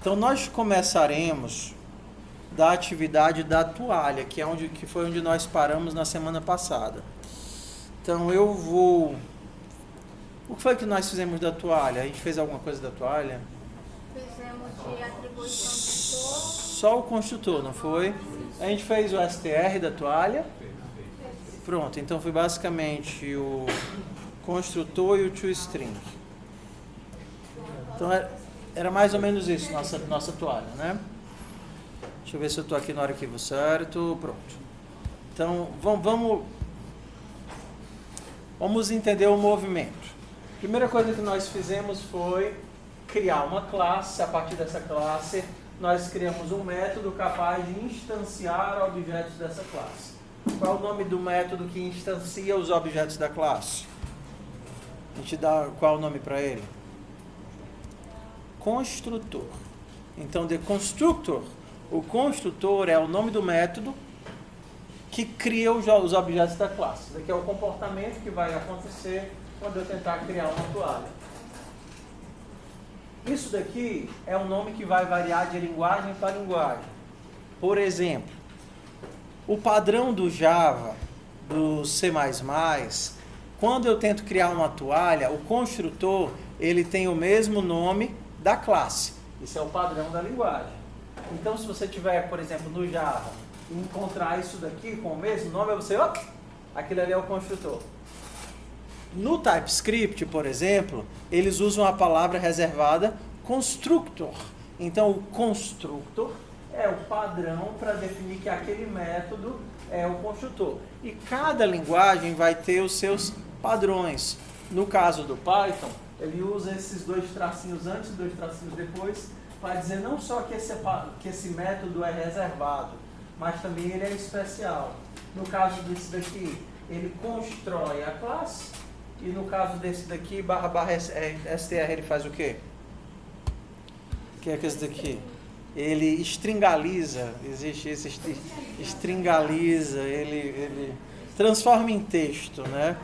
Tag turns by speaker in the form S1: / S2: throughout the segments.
S1: Então nós começaremos da atividade da toalha, que foi onde nós paramos na semana passada. Então eu vou... O que foi que nós fizemos da toalha? A gente fez alguma coisa da toalha?
S2: Fizemos de atribuição de tutor.
S1: Só o construtor, não foi? A gente fez o STR da toalha. Pronto, então foi basicamente o construtor e o toString. Então era mais ou menos isso, nossa toalha, né? Deixa eu ver se eu estou aqui no arquivo certo. Pronto. Então, vamos entender o movimento. A primeira coisa que nós fizemos foi criar uma classe. A partir dessa classe, nós criamos um método capaz de instanciar objetos dessa classe. Qual é o nome do método que instancia os objetos da classe? A gente dá qual é o nome para ele? Construtor. Então, the constructor, o construtor é o nome do método que cria os objetos da classe. Isso aqui é o comportamento que vai acontecer quando eu tentar criar uma toalha. Isso daqui é um nome que vai variar de linguagem para linguagem. Por exemplo, o padrão do Java, do C++, quando eu tento criar uma toalha, o construtor ele tem o mesmo nome da classe. Isso é o padrão da linguagem. Então, se você tiver, por exemplo, no Java, e encontrar isso daqui com o mesmo nome, você, aquele ali é o construtor. No TypeScript, por exemplo, eles usam a palavra reservada constructor. Então, o constructor é o padrão para definir que aquele método é o construtor. E cada linguagem vai ter os seus padrões. No caso do Python, ele usa esses dois tracinhos antes e dois tracinhos depois para dizer não só que esse método é reservado, mas também ele é especial. No caso desse daqui, ele constrói a classe, e no caso desse daqui, /str, ele faz o quê? O que é esse daqui? Ele stringaliza, existe esse stringaliza, ele transforma em texto, né?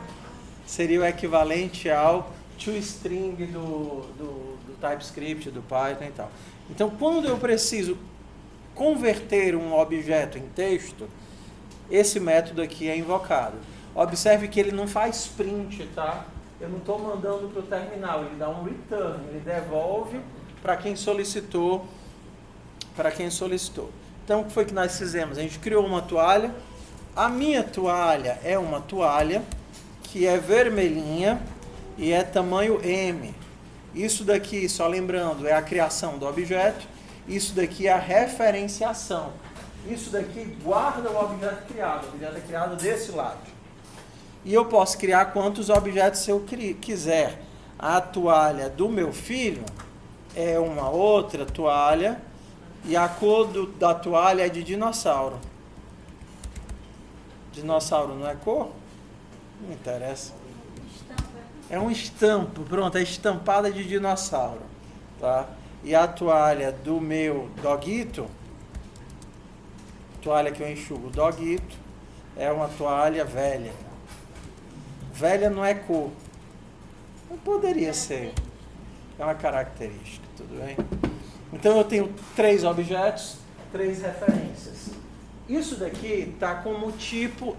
S1: Seria o equivalente ao toString do TypeScript, do Python e tal. Então, quando eu preciso converter um objeto em texto, esse método aqui é invocado. Observe que ele não faz print, tá? Eu não estou mandando para o terminal, ele dá um return, ele devolve para quem solicitou. Então, o que foi que nós fizemos? A gente criou uma toalha. A minha toalha é uma toalha que é vermelhinha e é tamanho M. Isso daqui, só lembrando, é a criação do objeto. Isso daqui é a referenciação. Isso daqui guarda o objeto criado. O objeto é criado desse lado. E eu posso criar quantos objetos eu quiser. A toalha do meu filho é uma outra toalha. E a cor da toalha é de dinossauro. Dinossauro não é cor? Não interessa. É um estampo, pronto, é estampada de dinossauro, tá? E a toalha do meu doguito, toalha que eu enxugo, doguito, é uma toalha velha. Velha não é cor. Não poderia ser. É uma característica, tudo bem? Então eu tenho 3 objetos, 3 referências. Isso daqui está como tipo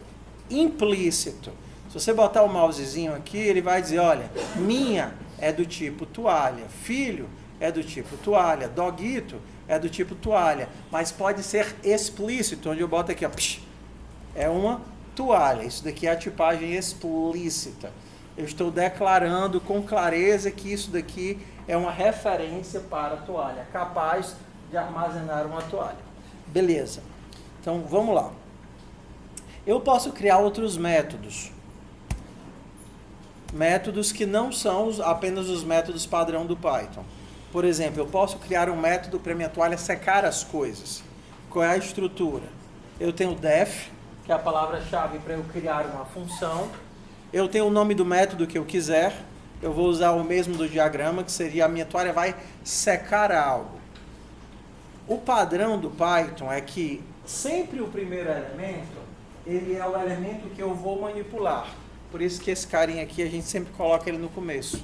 S1: implícito. Se você botar o mousezinho aqui, ele vai dizer, olha, minha é do tipo toalha, filho é do tipo toalha, doguito é do tipo toalha, mas pode ser explícito, onde eu boto aqui, ó, é uma toalha. Isso daqui é a tipagem explícita. Eu estou declarando com clareza que isso daqui é uma referência para a toalha, capaz de armazenar uma toalha. Beleza. Então, vamos lá. Eu posso criar outros métodos. Métodos que não são apenas os métodos padrão do Python. Por exemplo, eu posso criar um método para minha toalha secar as coisas. Qual é a estrutura? Eu tenho def, que é a palavra-chave para eu criar uma função. Eu tenho o nome do método que eu quiser. Eu vou usar o mesmo do diagrama, que seria a minha toalha vai secar algo. O padrão do Python é que sempre o primeiro elemento, ele é o elemento que eu vou manipular. Por isso que esse carinha aqui, a gente sempre coloca ele no começo.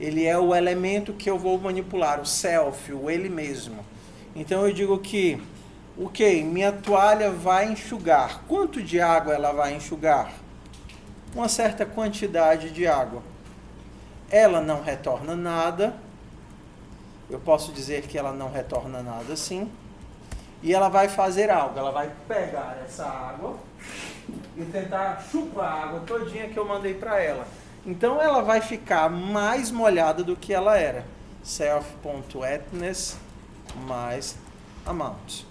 S1: Ele é o elemento que eu vou manipular, o self, o ele mesmo. Então eu digo que, ok, minha toalha vai enxugar. Quanto de água ela vai enxugar? Uma certa quantidade de água. Ela não retorna nada. Eu posso dizer que ela não retorna nada, sim. E ela vai fazer algo. Ela vai pegar essa água e tentar chupar a água todinha que eu mandei para ela. Então ela vai ficar mais molhada do que ela era. Self.wetness mais amount.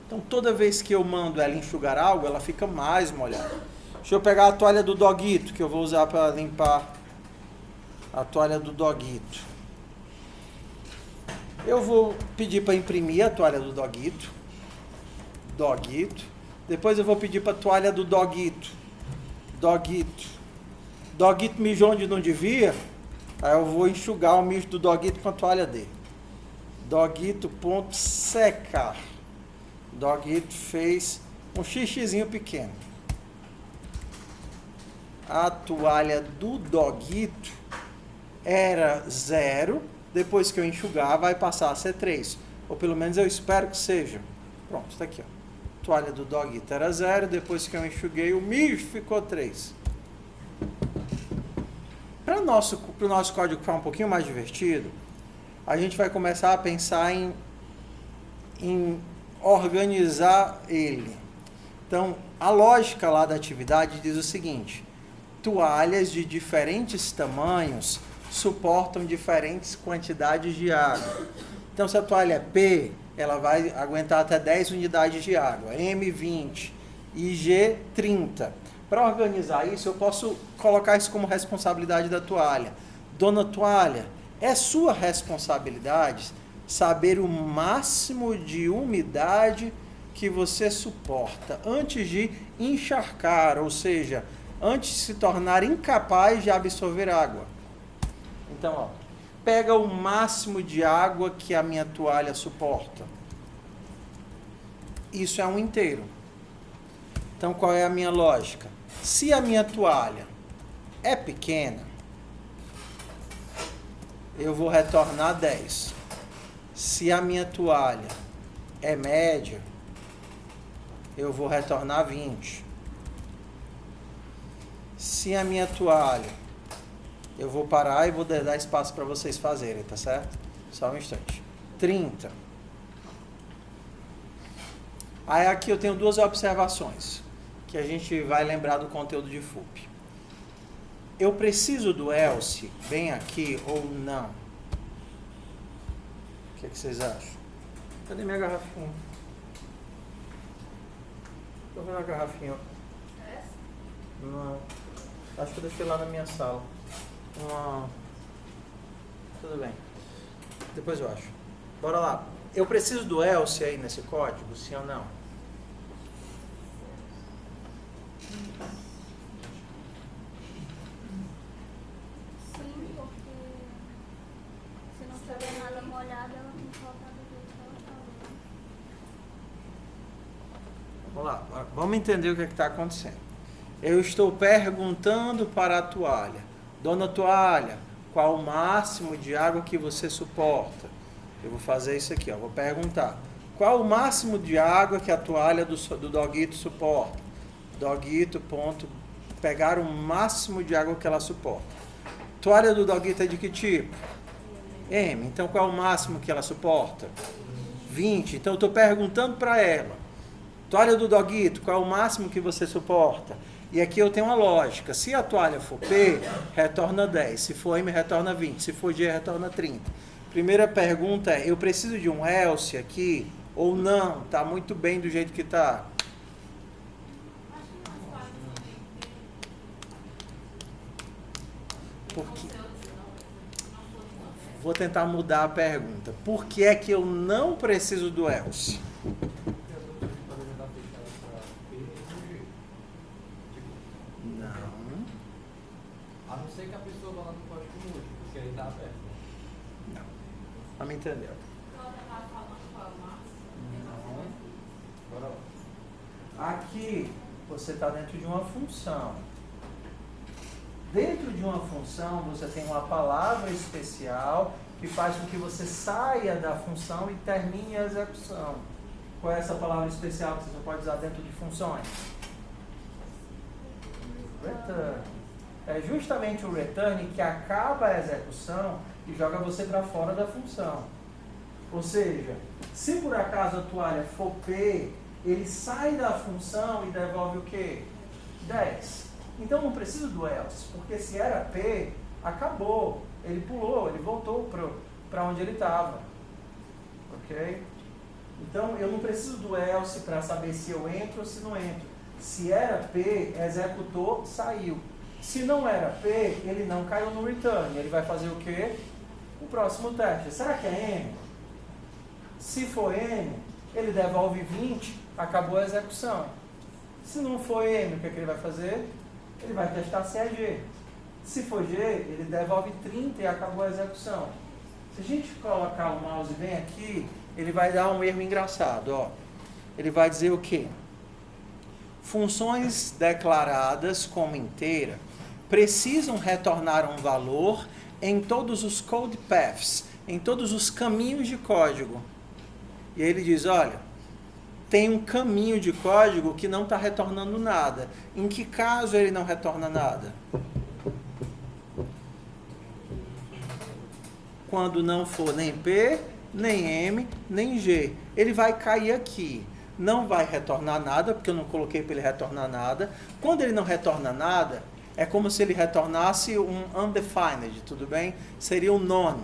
S1: Então toda vez que eu mando ela enxugar algo, ela fica mais molhada. Deixa eu pegar a toalha do doguito, que eu vou usar para limpar a toalha do doguito. Eu vou pedir para imprimir a toalha do doguito. Doguito. Depois eu vou pedir para a toalha do doguito. Doguito. Doguito mijou onde não devia. Aí eu vou enxugar o mijo do doguito com a toalha dele. Doguito.secar. Doguito fez um xixizinho pequeno. A toalha do doguito era 0. Depois que eu enxugar, vai passar a ser 3. Ou pelo menos eu espero que seja. Pronto, está aqui. Ó. Toalha do doguito era 0. Depois que eu enxuguei, o mijo ficou 3. Para o nosso código ficar um pouquinho mais divertido, a gente vai começar a pensar em organizar ele. Então, a lógica lá da atividade diz o seguinte: toalhas de diferentes tamanhos suportam diferentes quantidades de água. Então, se a toalha é P, ela vai aguentar até 10 unidades de água, M 20 e G 30. Para organizar isso, eu posso colocar isso como responsabilidade da toalha. Dona Toalha, é sua responsabilidade saber o máximo de umidade que você suporta antes de encharcar, ou seja, antes de se tornar incapaz de absorver água. Então, ó, pega o máximo de água que a minha toalha suporta. Isso é um inteiro. Então, qual é a minha lógica? Se a minha toalha é pequena, eu vou retornar 10. Se a minha toalha é média, eu vou retornar 20. Se a minha toalha... Eu vou parar e vou dar espaço para vocês fazerem, tá certo? Só um instante. 30. Aí aqui eu tenho duas observações, que a gente vai lembrar do conteúdo de FUP. Eu preciso do else bem aqui ou não? O que vocês acham? Cadê minha garrafinha? Estou vendo a garrafinha. Não. Acho que eu deixei lá na minha sala. Tudo bem. Depois eu acho. Bora lá. Eu preciso do else aí nesse código, sim ou não?
S2: Sim, porque se não tiver nada molhado, ela não solta do jeito que ela tá.
S1: Vamos lá. Vamos entender o que está acontecendo. Eu estou perguntando para a toalha: Dona Toalha, qual o máximo de água que você suporta? Eu vou fazer isso aqui, ó. Vou perguntar: qual o máximo de água que a toalha do doguito suporta? Doguito, ponto, pegar o máximo de água que ela suporta. Toalha do doguito é de que tipo? M. Então, qual é o máximo que ela suporta? 20. Então, eu estou perguntando para ela: toalha do doguito, qual é o máximo que você suporta? E aqui eu tenho uma lógica. Se a toalha for P, retorna 10. Se for M, retorna 20. Se for G, retorna 30. Primeira pergunta é: eu preciso de um else aqui ou não? Está muito bem do jeito que está. Porque... Vou tentar mudar a pergunta. Por que é que eu não preciso do else?
S3: A não ser que a pessoa vá lá no código múltiplo, porque ele está aberto.
S1: Não. Não me entendeu.
S3: Não. Bora lá.
S1: Aqui você está dentro de uma função. Dentro de uma função, você tem uma palavra especial que faz com que você saia da função e termine a execução. Qual é essa palavra especial que você só pode usar dentro de funções? Return. É justamente o return que acaba a execução e joga você para fora da função. Ou seja, se por acaso a toalha for P, ele sai da função e devolve o quê? 10. Então não precisa do else, porque se era P, acabou. Ele pulou, ele voltou para onde ele estava. Ok? Então eu não preciso do else para saber se eu entro ou se não entro. Se era P, executou, saiu. Se não era P, ele não caiu no return. Ele vai fazer o quê? O próximo teste. Será que é M? Se for M, ele devolve 20, acabou a execução. Se não for M, o que ele vai fazer? Ele vai testar se é G. Se for G, ele devolve 30 e acabou a execução. Se a gente colocar o mouse bem aqui, ele vai dar um erro engraçado. Ó. Ele vai dizer o quê? Funções declaradas como inteira precisam retornar um valor em todos os code paths, em todos os caminhos de código. E aí ele diz, olha, tem um caminho de código que não está retornando nada. Em que caso ele não retorna nada? Quando não for nem P, nem M, nem G. Ele vai cair aqui. Não vai retornar nada, porque eu não coloquei para ele retornar nada. Quando ele não retorna nada, é como se ele retornasse um undefined, tudo bem? Seria um none.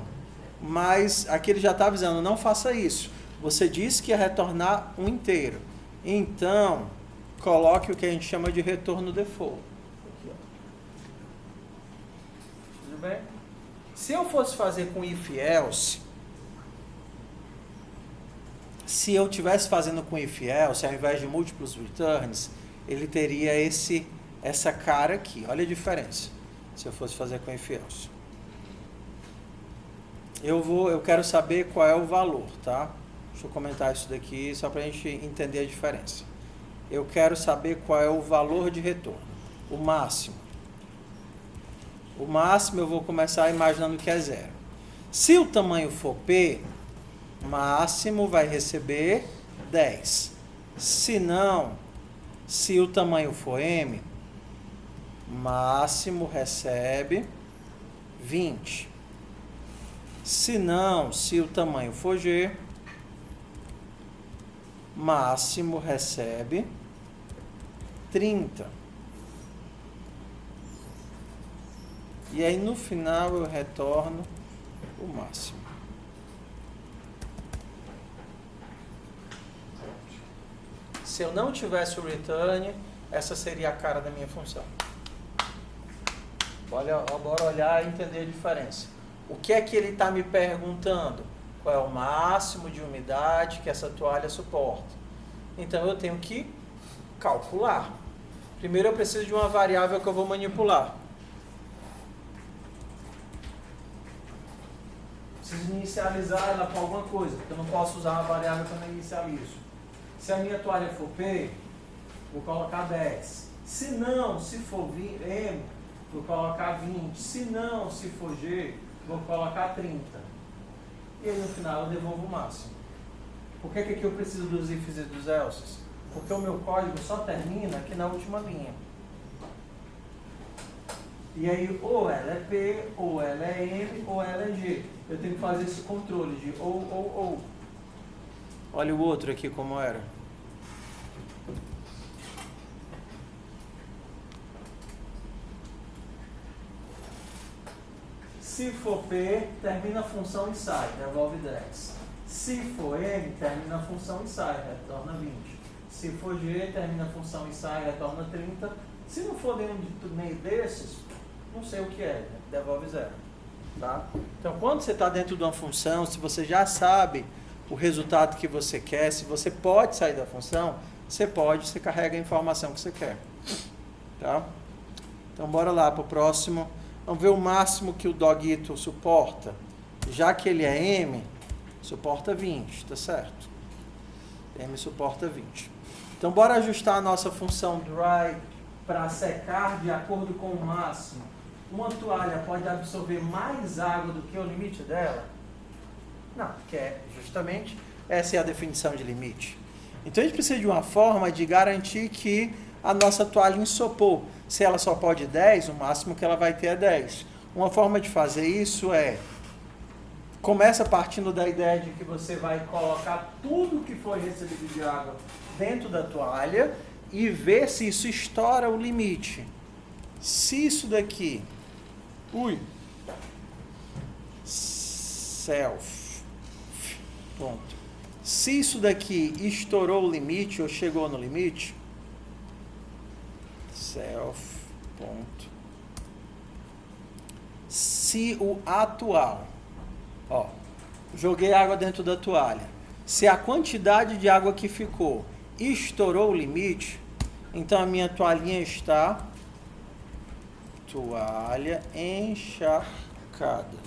S1: Mas aqui ele já está avisando, não faça isso. Você disse que ia retornar um inteiro. Então, coloque o que a gente chama de retorno default. Aqui, ó. Tudo bem? Se eu fosse fazer com if else, se eu estivesse fazendo com if else, ao invés de múltiplos returns, ele teria essa cara aqui. Olha a diferença. Se eu fosse fazer com if else. Eu quero saber qual é o valor, tá? Deixa eu comentar isso daqui só para a gente entender a diferença. Eu quero saber qual é o valor de retorno. O máximo. O máximo eu vou começar imaginando que é 0. Se o tamanho for P, máximo vai receber 10. Se não, se o tamanho for M, máximo recebe 20. Se não, se o tamanho for G, máximo recebe 30. E aí no final eu retorno o máximo. Se eu não tivesse o return, essa seria a cara da minha função. Bora olhar e entender a diferença. O que é que ele está me perguntando? Qual é o máximo de umidade que essa toalha suporta? Então eu tenho que calcular. Primeiro eu preciso de uma variável que eu vou manipular. Preciso inicializar ela com alguma coisa, porque eu não posso usar uma variável que eu não inicializo. Se a minha toalha for P, vou colocar 10. Se não, se for M, vou colocar 20. Se não, se for G, vou colocar 30. E aí no final eu devolvo o máximo. Por que aqui eu preciso dos ifs e dos elses? Porque o meu código só termina aqui na última linha. E aí ou ela é P, ou ela é M, ou ela é G. Eu tenho que fazer esse controle de ou. Olha o outro aqui como era. Se for P, termina a função e sai, devolve 10. Se for M, termina a função e sai, retorna 20. Se for G, termina a função e sai, retorna 30. Se não for nenhum meio desses, não sei o que é, devolve 0. Tá? Então, quando você está dentro de uma função, se você já sabe o resultado que você quer, se você pode sair da função, você carrega a informação que você quer. Tá? Então, bora lá para o próximo. Vamos ver o máximo que o Dogito suporta. Já que ele é M, suporta 20, tá certo? M suporta 20. Então, bora ajustar a nossa função dry para secar de acordo com o máximo. uma toalha pode absorver mais água do que o limite dela? Não, porque justamente essa é a definição de limite. Então a gente precisa de uma forma de garantir que a nossa toalha ensopou. Se ela só pode 10, o máximo que ela vai ter é 10. Uma forma de fazer isso começa partindo da ideia de que você vai colocar tudo que foi recebido de água dentro da toalha e ver se isso estoura o limite. Se isso daqui, ponto. Se isso daqui estourou o limite ou chegou no limite, ponto. Se o atual, joguei água dentro da toalha. Se a quantidade de água que ficou estourou o limite, então a minha toalhinha está toalha encharcada.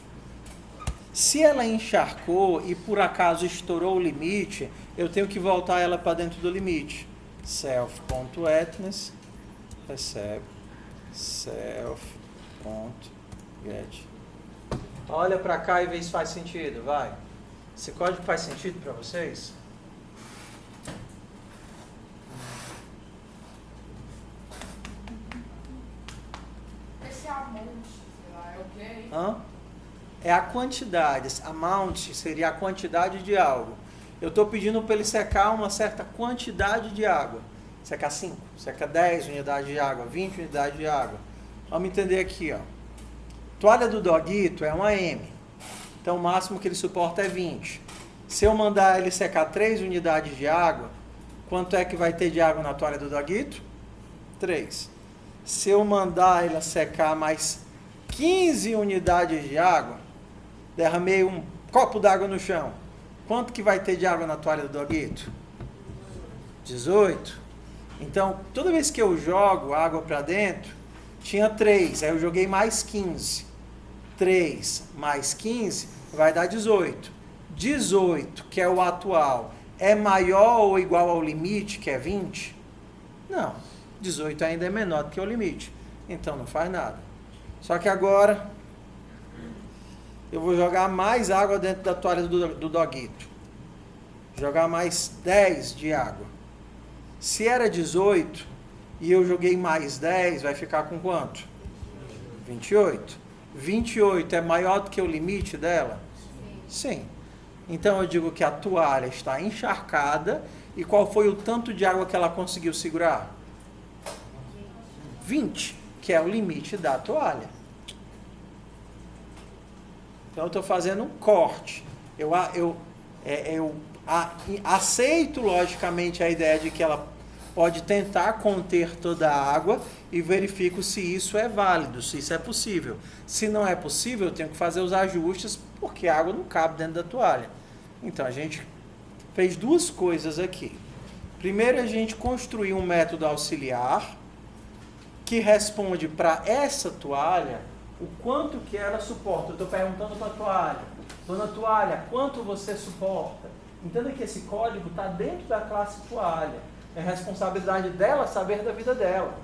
S1: Se ela encharcou e por acaso estourou o limite, eu tenho que voltar ela para dentro do limite. Self.wetness recebe self.get. Olha para cá e vê se faz sentido, vai. Esse código faz sentido para vocês?
S4: Esse amount, sei lá, é o quê?
S1: É a quantidade. Amount seria a quantidade de algo. Eu estou pedindo para ele secar uma certa quantidade de água. Secar 5, seca 10 unidades de água, 20 unidades de água. Vamos entender aqui, Toalha do doguito é uma M. Então o máximo que ele suporta é 20. Se eu mandar ele secar 3 unidades de água, quanto é que vai ter de água na toalha do doguito? 3. Se eu mandar ele secar mais 15 unidades de água, derramei um copo d'água no chão, quanto que vai ter de água na toalha do doguito? 18. Então, toda vez que eu jogo água para dentro, tinha 3, aí eu joguei mais 15. 3 mais 15 vai dar 18. 18, que é o atual, é maior ou igual ao limite, que é 20? Não, 18 ainda é menor do que o limite, então não faz nada. Só que agora, eu vou jogar mais água dentro da toalha do doguito. Jogar mais 10 de água. Se era 18 e eu joguei mais 10, vai ficar com quanto? 28. 28 é maior do que o limite dela? Sim. Então eu digo que a toalha está encharcada e qual foi o tanto de água que ela conseguiu segurar? 20, que é o limite da toalha. Então eu estou fazendo um corte. Eu aceito logicamente a ideia de que ela pode tentar conter toda a água e verifico se isso é válido, se isso é possível. Se não é possível, eu tenho que fazer os ajustes, porque a água não cabe dentro da toalha. Então a gente fez duas coisas aqui. Primeiro, a gente construiu um método auxiliar que responde para essa toalha o quanto que ela suporta. Eu estou perguntando para a toalha: dona toalha, quanto você suporta? Entenda que esse código está dentro da classe toalha. É responsabilidade dela saber da vida dela.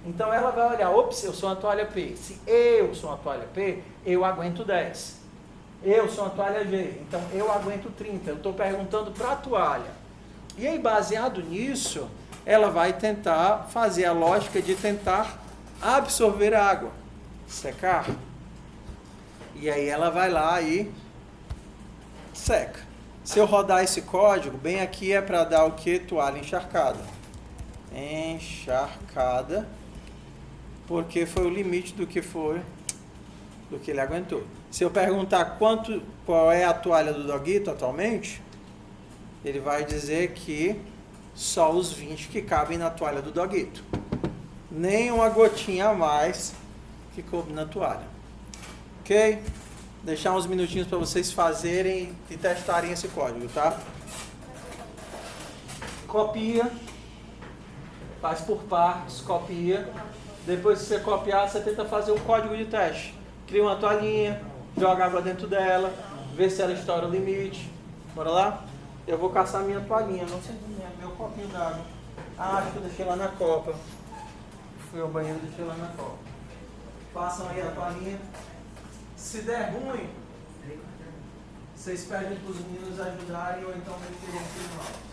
S1: Então ela vai olhar: ops, eu sou uma toalha P. Se eu sou uma toalha P, eu aguento 10. Eu sou uma toalha G, então eu aguento 30. Eu estou perguntando para a toalha. E aí, baseado nisso, ela vai tentar fazer a lógica de tentar absorver a água. Secar. E aí ela vai lá e seca. Se eu rodar esse código, bem aqui é para dar o que? Toalha encharcada. Encharcada. Porque foi o limite do que ele aguentou. Se eu perguntar qual é a toalha do doguito atualmente, ele vai dizer que só os 20 que cabem na toalha do doguito. Nem uma gotinha a mais que coube na toalha. Ok? Deixar uns minutinhos para vocês fazerem e testarem esse código, tá? Copia. Faz por partes, copia. Depois que você copiar, você tenta fazer o código de teste. Cria uma toalhinha, joga água dentro dela, vê se ela estoura o limite. Bora lá? Eu vou caçar minha toalhinha, não sei onde é, meu copinho d'água. Ah, acho que eu deixei lá na copa. Fui ao banheiro e deixei lá na copa. Façam aí a palhinha. Se der ruim, vocês pedem para os meninos ajudarem ou então referem filmar.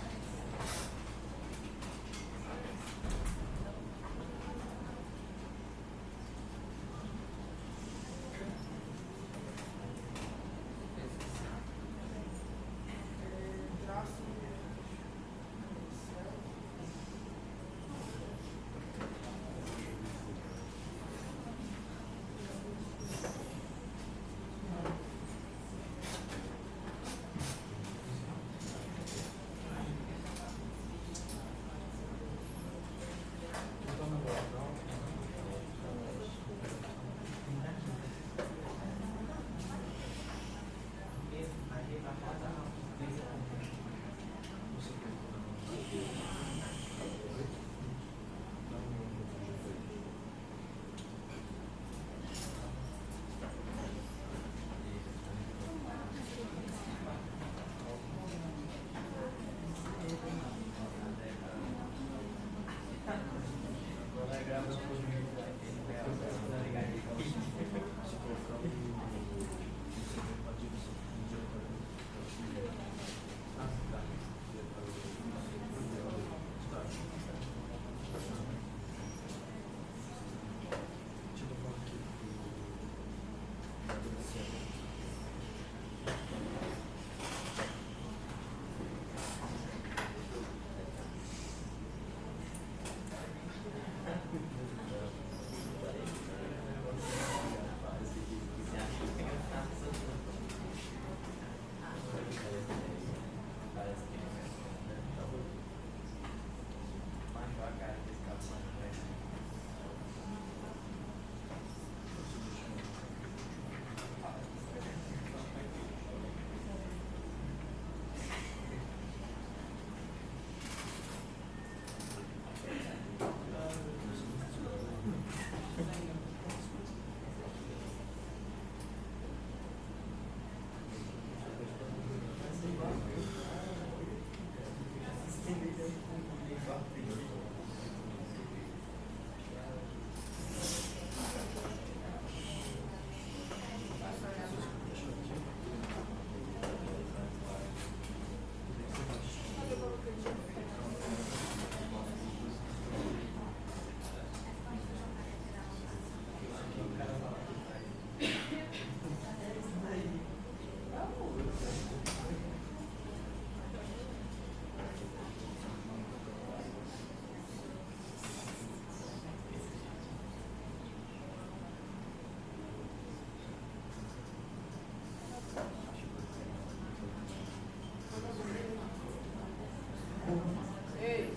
S4: Ei,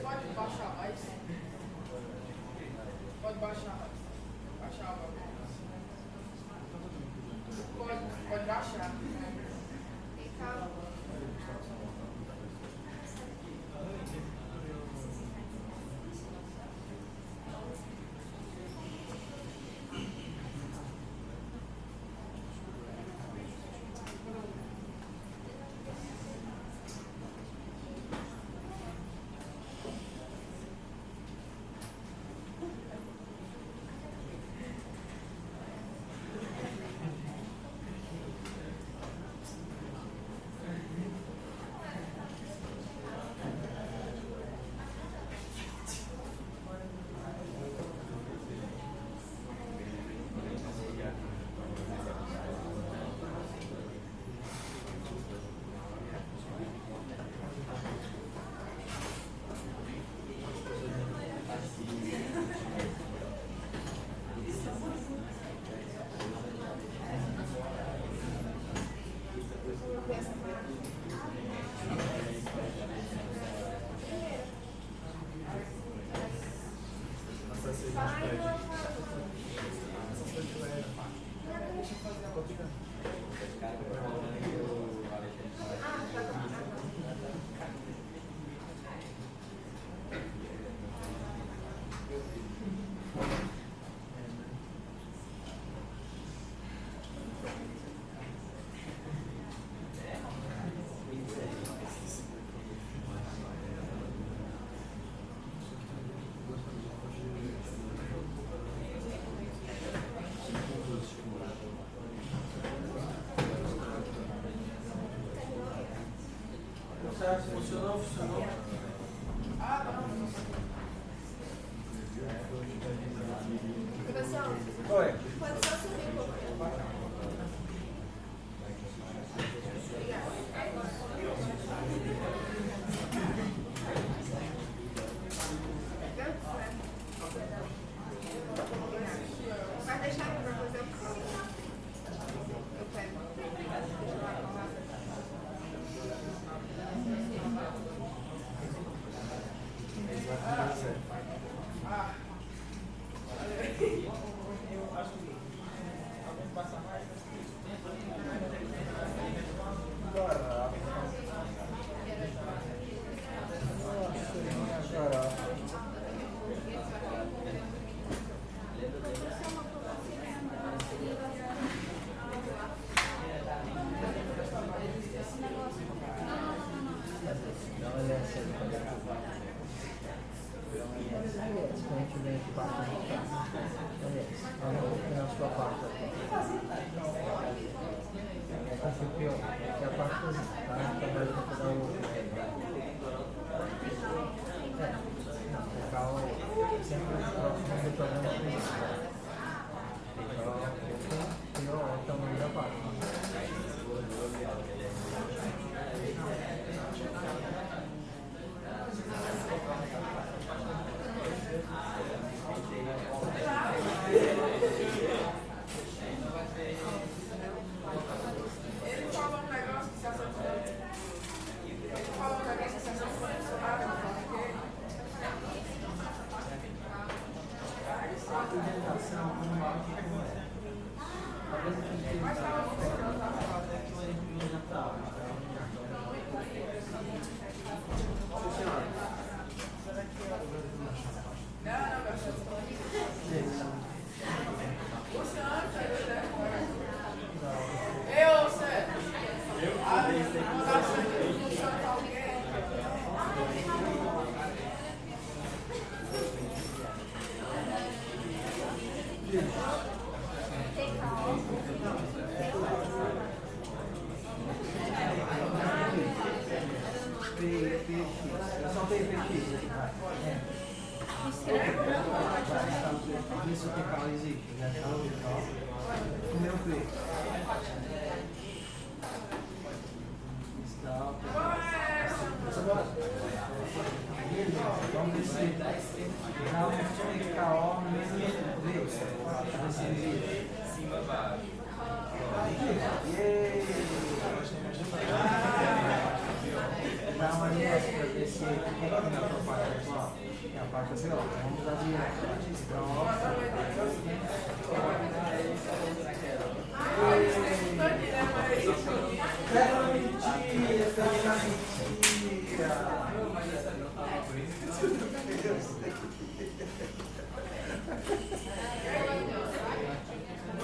S4: pode baixar mais? Pode baixar mais. Baixar a pode baixar. Calma.
S1: Certo? Funcionou? Funcionou?
S4: Professor,
S1: Oi.
S4: pode só subir um pouco. Vai deixar aqui pra fazer o que? Eu pego.
S5: Isso que fala existe, né? Primeiro clique. Vamos ver se realmente ficar ó no mesmo vez. Cima, baixo. Dá uma aliança para descer aqui na parte atual, que é a parte assim, ó. Vamos usar direto. Então, ó.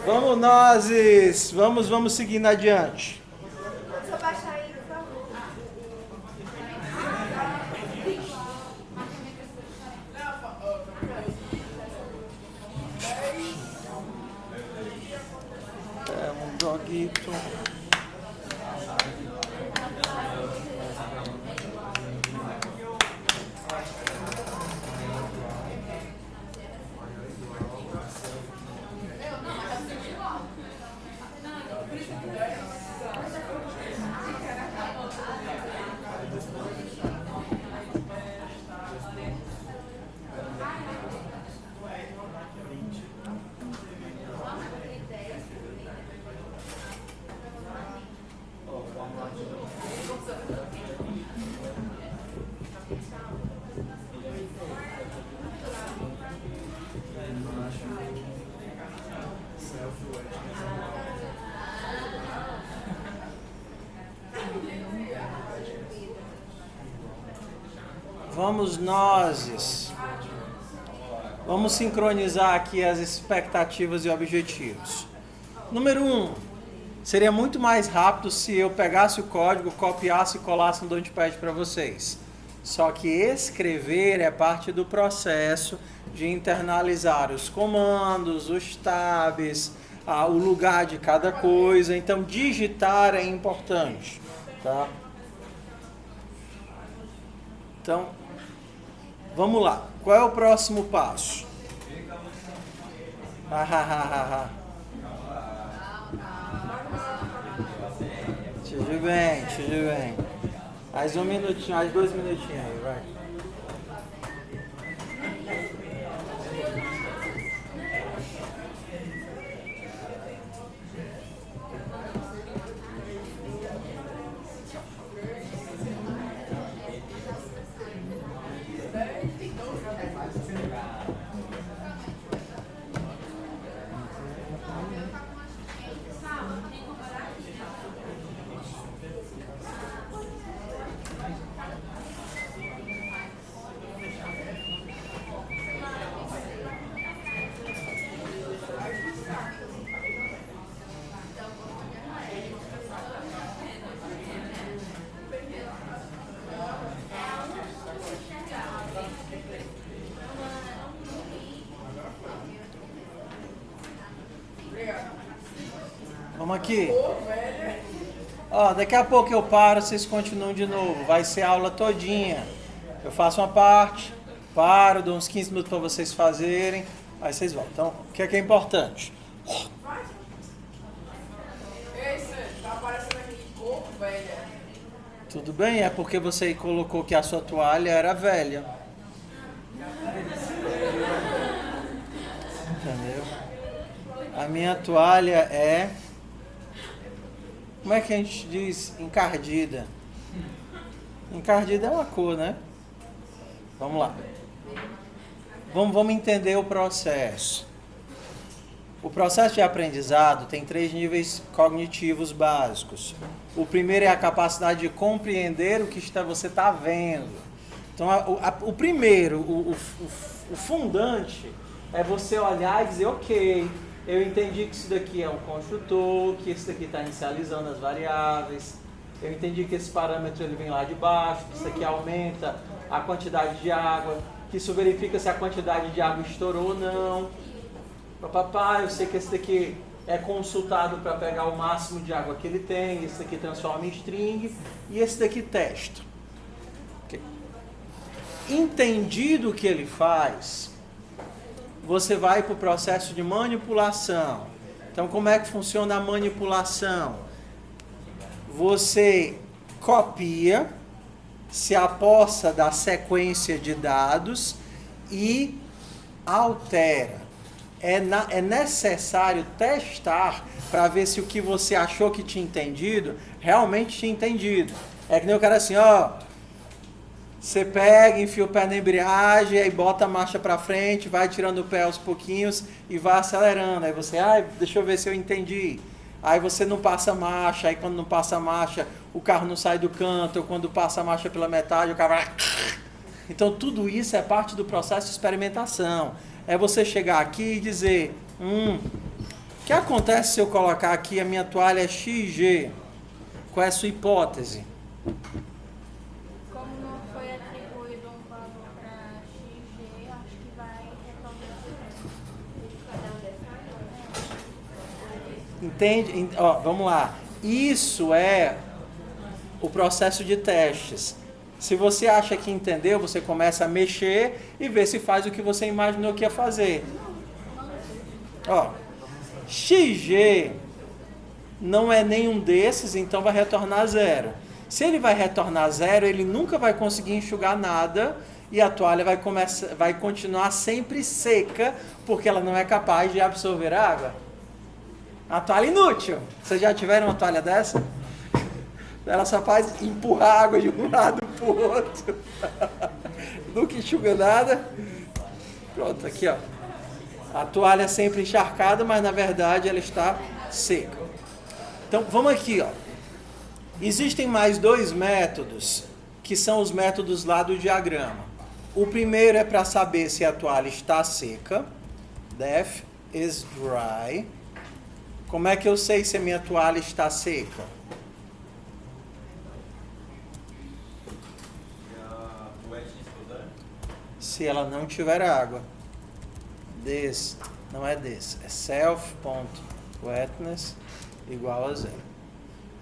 S1: Vamos nós, vamos seguindo adiante.
S4: Só baixar aí, por favor.
S1: É um doguito. Vamos nós. Vamos sincronizar aqui as expectativas e objetivos. Número 1. Seria muito mais rápido se eu pegasse o código, copiasse e colasse no Notepad para vocês. Só que escrever é parte do processo de internalizar os comandos, os tabs, o lugar de cada coisa. Então, digitar é importante, tá? Então, vamos lá. Qual é o próximo passo? Tudo bem, tudo bem. Mais um minutinho, mais 2 minutinhos aí, vai. Vamos aqui. Ó, daqui a pouco eu paro, vocês continuam de novo. Vai ser a aula todinha. Eu faço uma parte, paro, dou uns 15 minutos para vocês fazerem, aí vocês vão. Então, o que é importante?
S4: Ei, Sérgio, tá aparecendo aqui de corpo, velha.
S1: Tudo bem, é porque você colocou que a sua toalha era velha. Entendeu? A minha toalha é... Como é que a gente diz? Encardida. Encardida é uma cor, né? Vamos lá. Vamos entender o processo. O processo de aprendizado tem 3 níveis cognitivos básicos. O primeiro é a capacidade de compreender o que você está vendo. Então, o primeiro, o fundante, é você olhar e dizer, ok, eu entendi que isso daqui é um construtor, que isso daqui está inicializando as variáveis, eu entendi que esse parâmetro ele vem lá de baixo, que isso aqui aumenta a quantidade de água, que isso verifica se a quantidade de água estourou ou não. Papai, eu sei que esse daqui é consultado para pegar o máximo de água que ele tem, esse daqui transforma em string e esse daqui testa. Okay. Entendido o que ele faz, você vai para o processo de manipulação. Então, como é que funciona a manipulação? Você copia, se apossa da sequência de dados e altera. É necessário testar para ver se o que você achou que tinha entendido, realmente tinha entendido. É que nem o cara assim, ó, você pega, enfia o pé na embreagem, aí bota a marcha para frente, vai tirando o pé aos pouquinhos e vai acelerando. Aí você, deixa eu ver se eu entendi. Aí você não passa a marcha, aí quando não passa a marcha, o carro não sai do canto, ou quando passa a marcha pela metade, o carro vai... Então tudo isso é parte do processo de experimentação. É você chegar aqui e dizer, o que acontece se eu colocar aqui a minha toalha XG? Qual é a sua hipótese?
S2: Como não foi atribuído um valor para XG, acho que vai resolver.
S1: Entende? Ó, vamos lá. Isso é o processo de testes. Se você acha que entendeu, você começa a mexer e ver se faz o que você imaginou que ia fazer. Ó, XG não é nenhum desses, então vai retornar 0. Se ele vai retornar 0, ele nunca vai conseguir enxugar nada e a toalha vai continuar sempre seca, porque ela não é capaz de absorver água. A toalha inútil. Vocês já tiveram uma toalha dessa? Ela só faz empurrar água de um lado para o outro. Nunca enxuga nada. Pronto, aqui ó. A toalha é sempre encharcada, mas na verdade ela está seca. Então vamos aqui, ó. Existem mais 2 métodos, que são os métodos lá do diagrama. O primeiro é para saber se a toalha está seca. Def is dry. Como é que eu sei se a minha toalha está seca? Se ela não tiver água. This, não é this, é self.wetness igual a 0.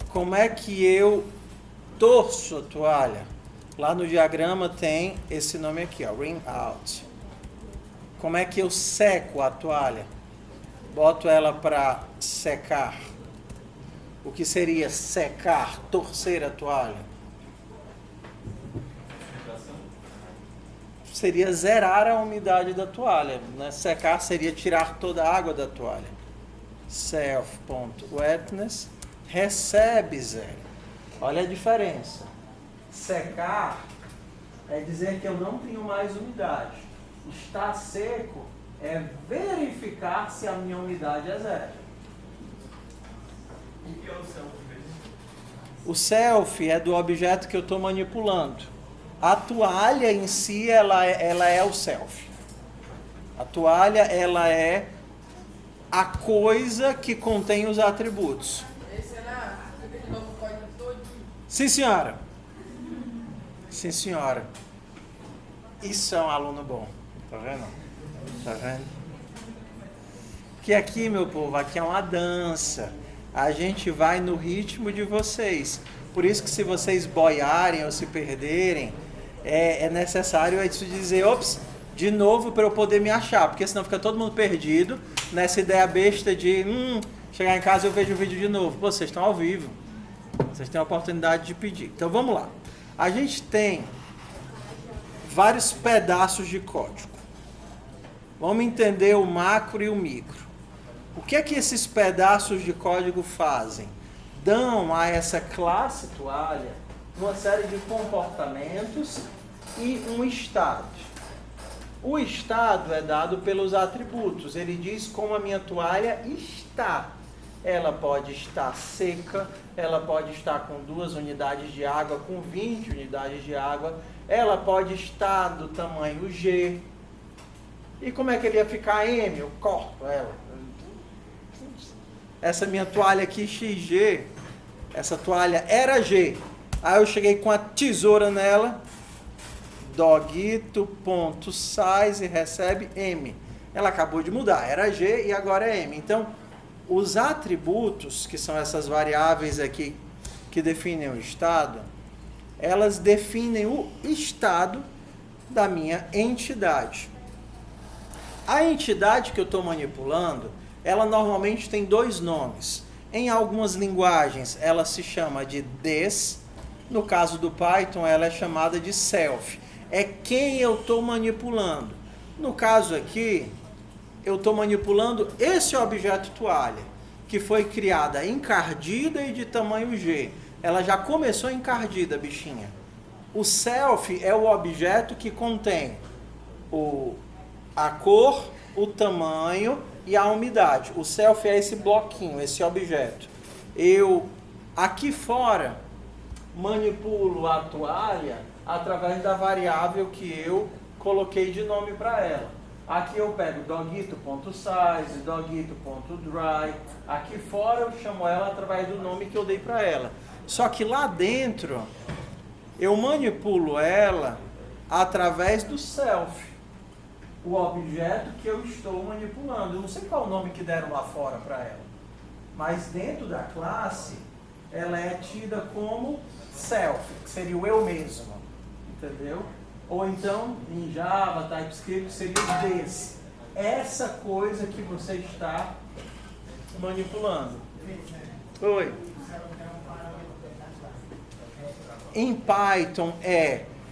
S1: Como é que eu torço a toalha? Lá no diagrama tem esse nome aqui, ó, wring out. Como é que eu seco a toalha? Boto ela para secar. O que seria secar, torcer a toalha? Seria zerar a umidade da toalha, né? Secar seria tirar toda a água da toalha. Self.wetness recebe zero. Olha a diferença. Secar é dizer que eu não tenho mais umidade. Estar seco é verificar se a minha umidade é zero.
S6: O que é o self?
S1: O self é do objeto que eu estou manipulando. A toalha em si, ela é o self. A toalha, ela é a coisa que contém os atributos. Sim, senhora. Sim, senhora. Isso é um aluno bom. Tá vendo? Tá vendo? Porque aqui, meu povo, aqui é uma dança. A gente vai no ritmo de vocês. Por isso que se vocês boiarem ou se perderem, é necessário isso dizer, ops, de novo para eu poder me achar. Porque senão fica todo mundo perdido nessa ideia besta de, chegar em casa e eu vejo o vídeo de novo. Pô, vocês estão ao vivo. Vocês têm a oportunidade de pedir. Então vamos lá. A gente tem vários pedaços de código. Vamos entender o macro e o micro. O que é que esses pedaços de código fazem? Dão a essa classe toalha uma série de comportamentos e um estado. O estado é dado pelos atributos. Ele diz como a minha toalha está. Ela pode estar seca, ela pode estar com 2 unidades de água, com 20 unidades de água, ela pode estar do tamanho G. E como é que ele ia ficar M? Eu corto ela. Essa minha toalha aqui XG, essa toalha era G. Aí eu cheguei com a tesoura nela, dogito.size recebe M. Ela acabou de mudar, era G e agora é M. Então, os atributos, que são essas variáveis aqui que definem o estado, elas definem o estado da minha entidade. A entidade que eu estou manipulando, ela normalmente tem 2 nomes. Em algumas linguagens, ela se chama de this. No caso do Python, ela é chamada de self. É quem eu estou manipulando. No caso aqui, eu estou manipulando esse objeto toalha, que foi criada encardida e de tamanho G. Ela já começou encardida, bichinha. O self é o objeto que contém a cor, o tamanho e a umidade. O self é esse bloquinho, esse objeto. Eu, aqui fora, manipulo a toalha através da variável que eu coloquei de nome para ela. Aqui eu pego dogito.size, dogito.dry. Aqui fora eu chamo ela através do nome que eu dei para ela. Só que lá dentro eu manipulo ela através do self, o objeto que eu estou manipulando. Eu não sei qual o nome que deram lá fora para ela, mas dentro da classe ela é tida como self, que seria o eu mesmo, entendeu? Ou então, em Java, TypeScript, seria o this. Essa coisa que você está manipulando. Oi. Em Python,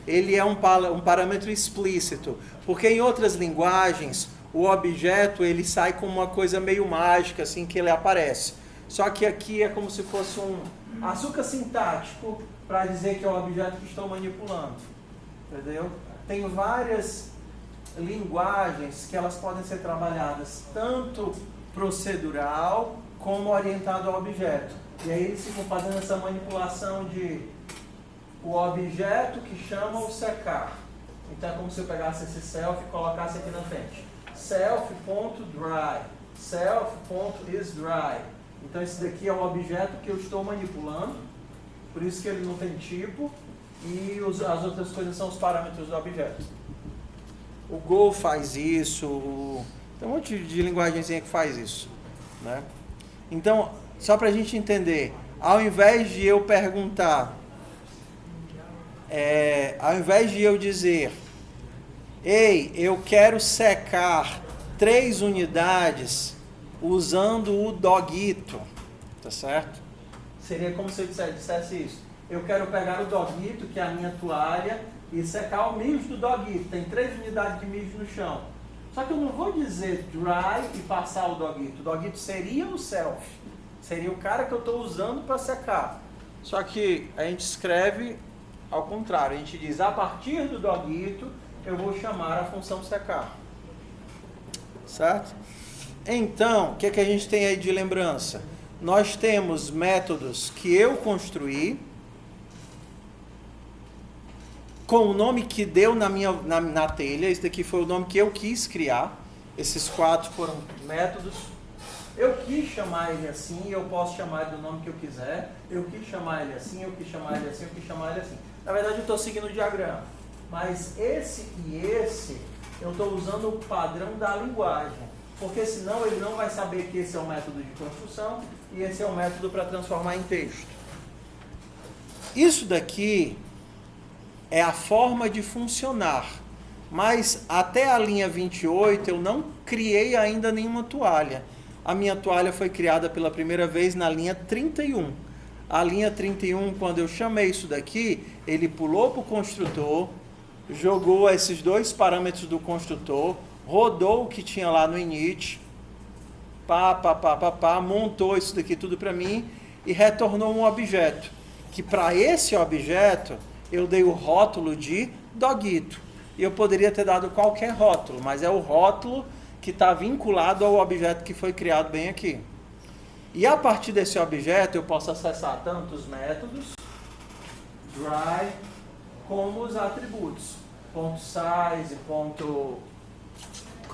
S1: ele é um parâmetro explícito, porque em outras linguagens, o objeto ele sai como uma coisa meio mágica, assim que ele aparece. Só que aqui é como se fosse um açúcar sintático para dizer que é o objeto que estou manipulando. Entendeu? Tem várias linguagens que elas podem ser trabalhadas tanto procedural como orientado ao objeto. E aí eles ficam fazendo essa manipulação de o objeto que chama o secar. Então é como se eu pegasse esse self e colocasse aqui na frente. Self.dry. Self.isDry. Então esse daqui é o objeto que eu estou manipulando. Por isso que ele não tem tipo. E as outras coisas são os parâmetros do objeto. O Go faz isso. Tem um monte de linguagenzinha que faz isso, né? Então, só para a gente entender, ao invés de eu perguntar ao invés de eu dizer, ei, eu quero secar 3 unidades usando o doguito, tá certo? Seria como se eu dissesse isso. Eu quero pegar o doguito, que é a minha toalha, e secar o mijo do doguito. Tem 3 unidades de mijo no chão. Só que eu não vou dizer dry e passar o doguito. O doguito seria o self. Seria o cara que eu estou usando para secar. Só que a gente escreve ao contrário. A gente diz, a partir do doguito, eu vou chamar a função secar. Certo? Então, o que a gente tem aí de lembrança? Nós temos métodos que eu construí, com o nome que deu na telha. Esse daqui foi o nome que eu quis criar. Esses 4 foram métodos. Eu quis chamar ele assim, eu posso chamar ele do nome que eu quiser. Eu quis chamar ele assim, eu quis chamar ele assim, eu quis chamar ele assim. Na verdade, eu estou seguindo o diagrama. Mas esse e esse, eu estou usando o padrão da linguagem. Porque senão ele não vai saber que esse é o método de construção e esse é o método para transformar em texto. Isso daqui é a forma de funcionar. Mas até a linha 28 eu não criei ainda nenhuma toalha. A minha toalha foi criada pela primeira vez na linha 31. A linha 31, quando eu chamei isso daqui, ele pulou para o construtor, jogou esses 2 parâmetros do construtor, rodou o que tinha lá no init, montou isso daqui tudo para mim e retornou um objeto. Que para esse objeto eu dei o rótulo de doguito. E eu poderia ter dado qualquer rótulo, mas é o rótulo que está vinculado ao objeto que foi criado bem aqui. E a partir desse objeto eu posso acessar tanto os métodos, dry, como os atributos. .size,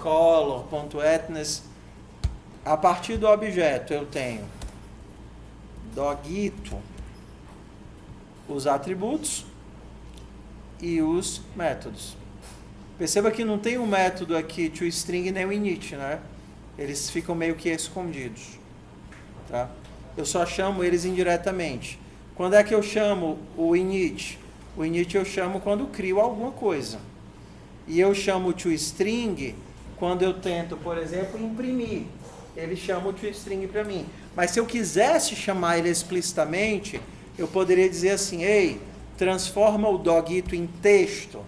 S1: .color, .ethnes. A partir do objeto eu tenho doguito, os atributos e os métodos. Perceba que não tem um método aqui toString nem o init, né? Eles ficam meio que escondidos, tá? Eu só chamo eles indiretamente. Quando é que eu chamo o init? O init eu chamo quando crio alguma coisa. E eu chamo o toString quando eu tento, por exemplo, imprimir. Ele chama o toString para mim. Mas se eu quisesse chamar ele explicitamente, eu poderia dizer assim, ei, transforma o doguito em texto.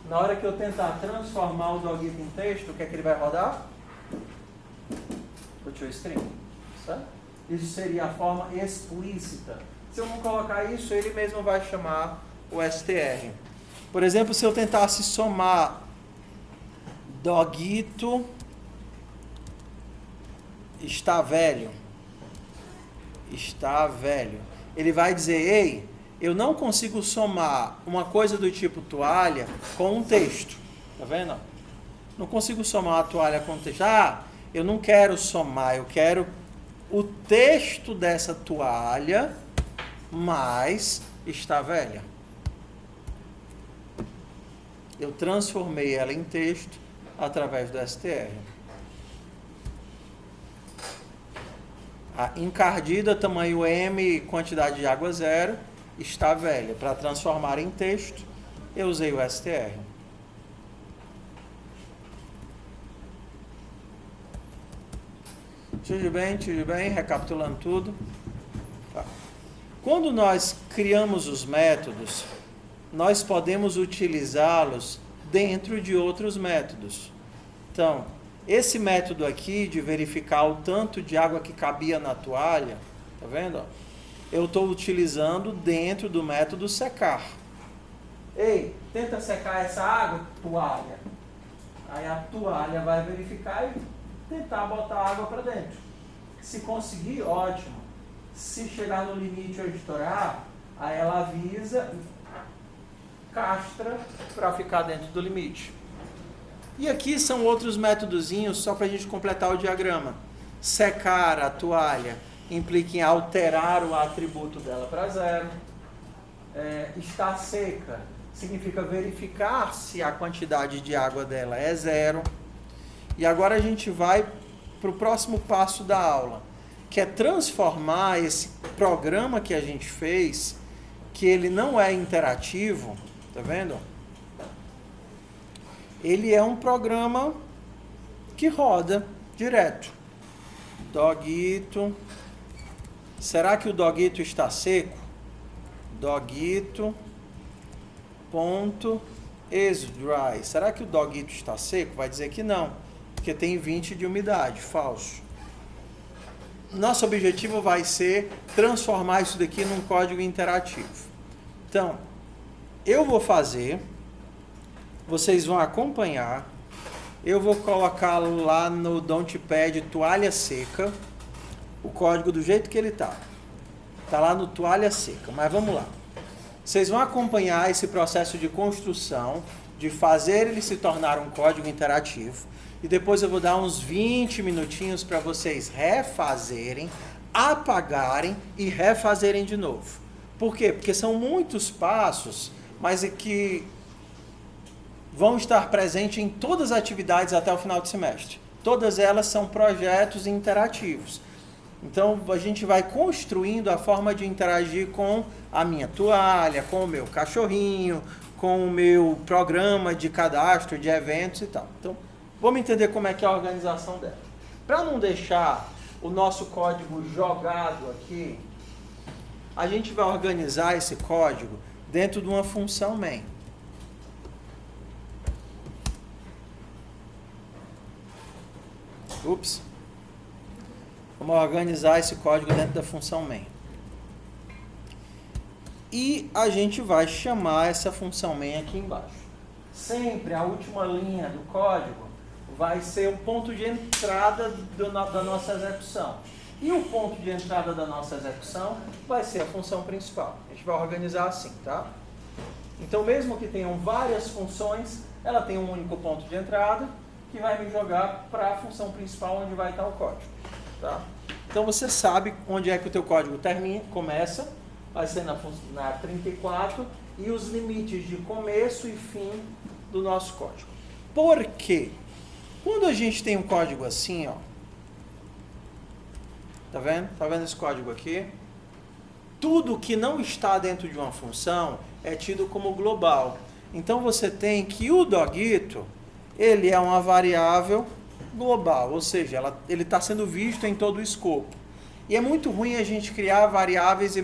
S1: Na hora que eu tentar transformar o doguito em texto, o que é que ele vai rodar? O toString. Certo? Isso seria a forma explícita. Se eu não colocar isso, ele mesmo vai chamar o str. Por exemplo, se eu tentasse somar doguito está velho, ele vai dizer, ei, eu não consigo somar uma coisa do tipo toalha com um texto. Tá vendo? Não consigo somar a toalha com um texto. Eu não quero somar, eu quero o texto dessa toalha, mas está velha. Eu transformei ela em texto através do str. A encardida, tamanho M, quantidade de água 0, está velha. Para transformar em texto, eu usei o str. Tudo bem? Recapitulando tudo. Tá. Quando nós criamos os métodos, nós podemos utilizá-los dentro de outros métodos. Então, esse método aqui de verificar o tanto de água que cabia na toalha, tá vendo? Eu estou utilizando dentro do método secar. Ei, tenta secar essa água, toalha. Aí a toalha vai verificar e tentar botar água para dentro. Se conseguir, ótimo. Se chegar no limite ou estourar, aí ela avisa e castra para ficar dentro do limite. E aqui são outros métodozinhos só para a gente completar o diagrama. Secar a toalha implica em alterar o atributo dela para 0. Estar seca significa verificar se a quantidade de água dela é 0. E agora a gente vai para o próximo passo da aula, que é transformar esse programa que a gente fez, que ele não é interativo, tá vendo? Ele é um programa que roda direto. Dogito. Será que o Dogito está seco? Dogito. Ponto is dry. Será que o Dogito está seco? Vai dizer que não, porque tem 20 de umidade. Falso. Nosso objetivo vai ser transformar isso daqui num código interativo. Então, eu vou fazer, vocês vão acompanhar, eu vou colocar lá no Don't.pad toalha seca, o código do jeito que ele está. Está lá no toalha seca, mas vamos lá. Vocês vão acompanhar esse processo de construção, de fazer ele se tornar um código interativo. E depois eu vou dar uns 20 minutinhos para vocês refazerem, apagarem e refazerem de novo. Por quê? Porque são muitos passos, mas é que vão estar presentes em todas as atividades até o final do semestre. Todas elas são projetos interativos. Então, a gente vai construindo a forma de interagir com a minha toalha, com o meu cachorrinho, com o meu programa de cadastro de eventos e tal. Então, vamos entender como é que é a organização dela. Para não deixar o nosso código jogado aqui, a gente vai organizar esse código dentro de uma função main. Ups. Vamos organizar esse código dentro da função main. E a gente vai chamar essa função main aqui embaixo. Sempre a última linha do código vai ser o ponto de entrada da nossa execução. E o ponto de entrada da nossa execução vai ser a função principal. A gente vai organizar assim, tá? Então, mesmo que tenham várias funções, ela tem um único ponto de entrada que vai me jogar para a função principal onde vai estar o código. Tá? Então você sabe onde é que o teu código começa, vai ser na 34, e os limites de começo e fim do nosso código. Por quê? Quando a gente tem um código assim, ó, tá vendo? Tá vendo esse código aqui? Tudo que não está dentro de uma função é tido como global. Então você tem que o Dogito, ele é uma variável global, ou seja, ele está sendo visto em todo o escopo. E é muito ruim a gente criar variáveis e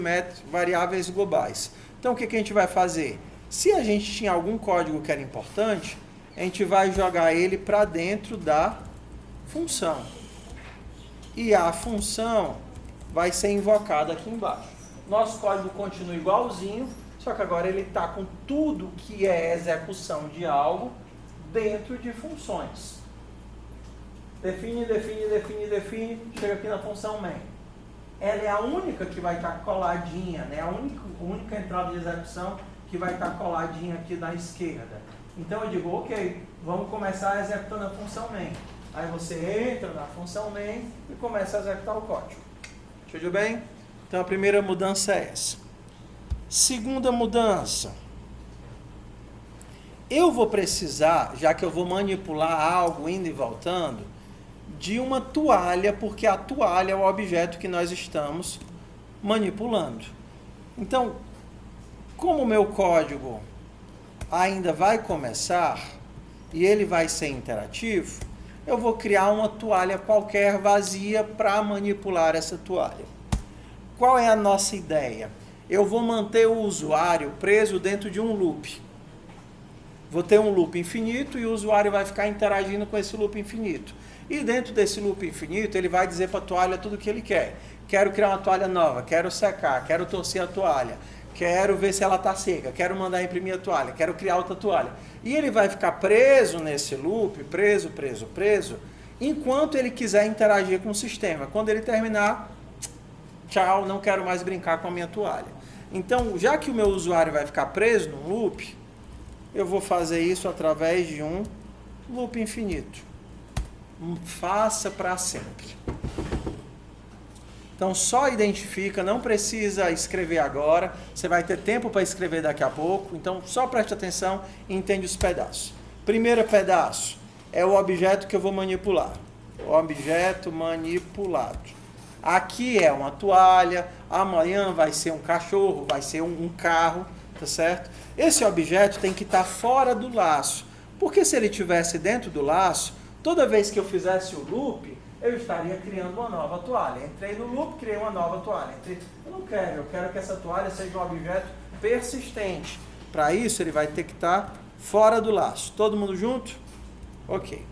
S1: variáveis globais. Então, o que a gente vai fazer? Se a gente tinha algum código que era importante, a gente vai jogar ele para dentro da função. E a função vai ser invocada aqui embaixo. Nosso código continua igualzinho, só que agora ele está com tudo que é execução de algo dentro de funções. Define, chega aqui na função main. Ela é a única que vai estar coladinha, né? A única entrada de execução que vai estar coladinha aqui da esquerda. Então eu digo, ok, vamos começar executando a função main. Aí você entra na função main e começa a executar o código. Tudo bem? Então a primeira mudança é essa. Segunda mudança. Eu vou precisar, já que eu vou manipular algo indo e voltando, de uma toalha, porque a toalha é o objeto que nós estamos manipulando. Então, como o meu código ainda vai começar e ele vai ser interativo, eu vou criar uma toalha qualquer vazia para manipular essa toalha. Qual é a nossa ideia? Eu vou manter o usuário preso dentro de um loop. Vou ter um loop infinito e o usuário vai ficar interagindo com esse loop infinito. E dentro desse loop infinito, ele vai dizer para a toalha tudo o que ele quer. Quero criar uma toalha nova, quero secar, quero torcer a toalha, quero ver se ela está seca, quero mandar imprimir a toalha, quero criar outra toalha. E ele vai ficar preso nesse loop, preso, enquanto ele quiser interagir com o sistema. Quando ele terminar, tchau, não quero mais brincar com a minha toalha. Então, já que o meu usuário vai ficar preso num loop, eu vou fazer isso através de um loop infinito. Faça para sempre. Então, só identifica, não precisa escrever agora, você vai ter tempo para escrever daqui a pouco, então só preste atenção e entende os pedaços. Primeiro pedaço é o objeto que eu vou manipular. O objeto manipulado. Aqui é uma toalha, amanhã vai ser um cachorro, vai ser um carro, tá certo? Esse objeto tem que estar fora do laço, porque se ele estivesse dentro do laço, toda vez que eu fizesse o loop, eu estaria criando uma nova toalha. Entrei no loop, criei uma nova toalha. Eu não quero, eu quero que essa toalha seja um objeto persistente. Para isso, ele vai ter que estar fora do laço. Todo mundo junto? Ok.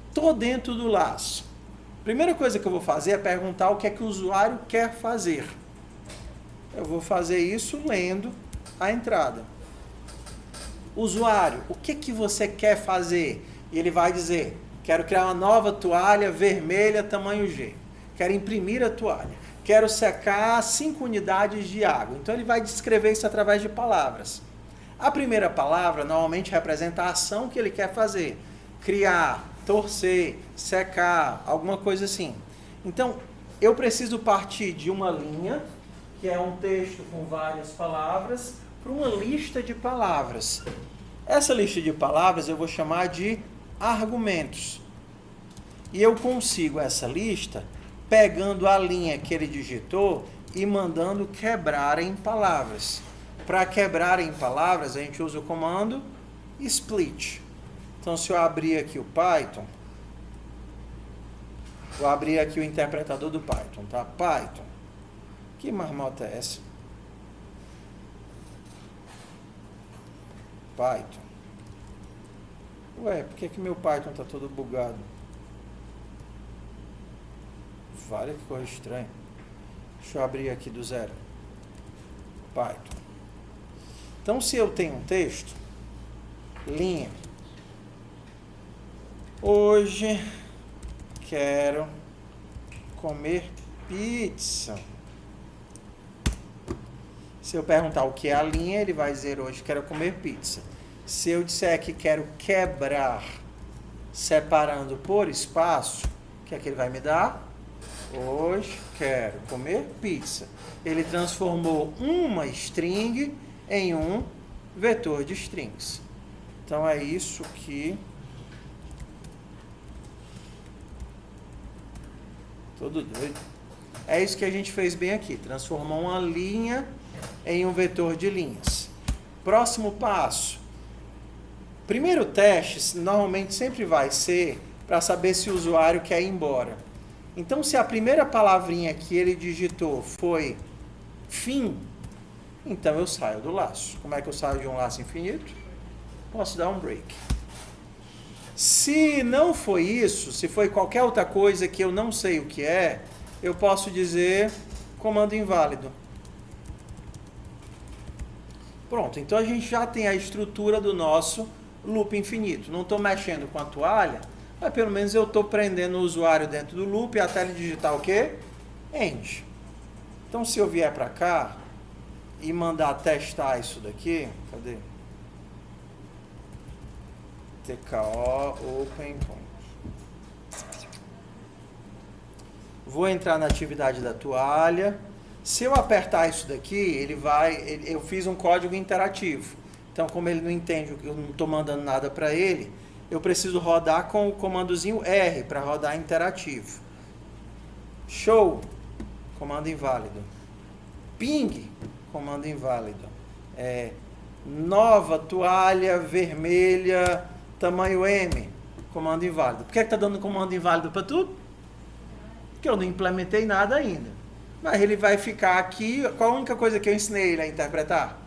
S1: Estou dentro do laço. Primeira coisa que eu vou fazer é perguntar o que é que o usuário quer fazer. Eu vou fazer isso lendo a entrada. Usuário, o que que você quer fazer? E ele vai dizer, quero criar uma nova toalha vermelha tamanho G. Quero imprimir a toalha. Quero secar 5 unidades de água. Então ele vai descrever isso através de palavras. A primeira palavra normalmente representa a ação que ele quer fazer. Criar, torcer, secar, alguma coisa assim. Então, eu preciso partir de uma linha, que é um texto com várias palavras, para uma lista de palavras. Essa lista de palavras eu vou chamar de argumentos. E eu consigo essa lista pegando a linha que ele digitou e mandando quebrar em palavras. Para quebrar em palavras, a gente usa o comando split. Então, se eu abrir aqui o Python, vou abrir aqui o interpretador do Python, tá? Python. Que marmota é essa? Python. Ué, por que meu Python tá todo bugado? Olha que coisa estranha. Deixa eu abrir aqui do zero. Python. Então, se eu tenho um texto, linha. Hoje quero comer pizza. Se eu perguntar o que é a linha, ele vai dizer hoje quero comer pizza. Se eu disser que quero quebrar, separando por espaço, o que é que ele vai me dar? Hoje quero comer pizza. Ele transformou uma string em um vetor de strings. Então é isso que... Todo doido. É isso que a gente fez bem aqui. Transformou uma linha em um vetor de linhas. Próximo passo. Primeiro teste, normalmente sempre vai ser para saber se o usuário quer ir embora. Então, se a primeira palavrinha que ele digitou foi fim, então eu saio do laço. Como é que eu saio de um laço infinito? Posso dar um break. Se não foi isso, se foi qualquer outra coisa que eu não sei o que é, eu posso dizer comando inválido. Pronto, então a gente já tem a estrutura do nosso loop infinito. Não estou mexendo com a toalha, mas pelo menos eu estou prendendo o usuário dentro do loop até ele digitar o quê? End. Então se eu vier para cá e mandar testar isso daqui, cadê? TKO Open. Vou entrar na atividade da toalha. Se eu apertar isso daqui, eu fiz um código interativo. Então, como ele não entende que eu não estou mandando nada para ele, eu preciso rodar com o comandozinho R para rodar interativo. Show, comando inválido. Ping, comando inválido. Nova toalha vermelha tamanho M, comando inválido. Por que está dando comando inválido para tudo? Porque eu não implementei nada ainda. Mas ele vai ficar aqui. Qual a única coisa que eu ensinei ele a interpretar?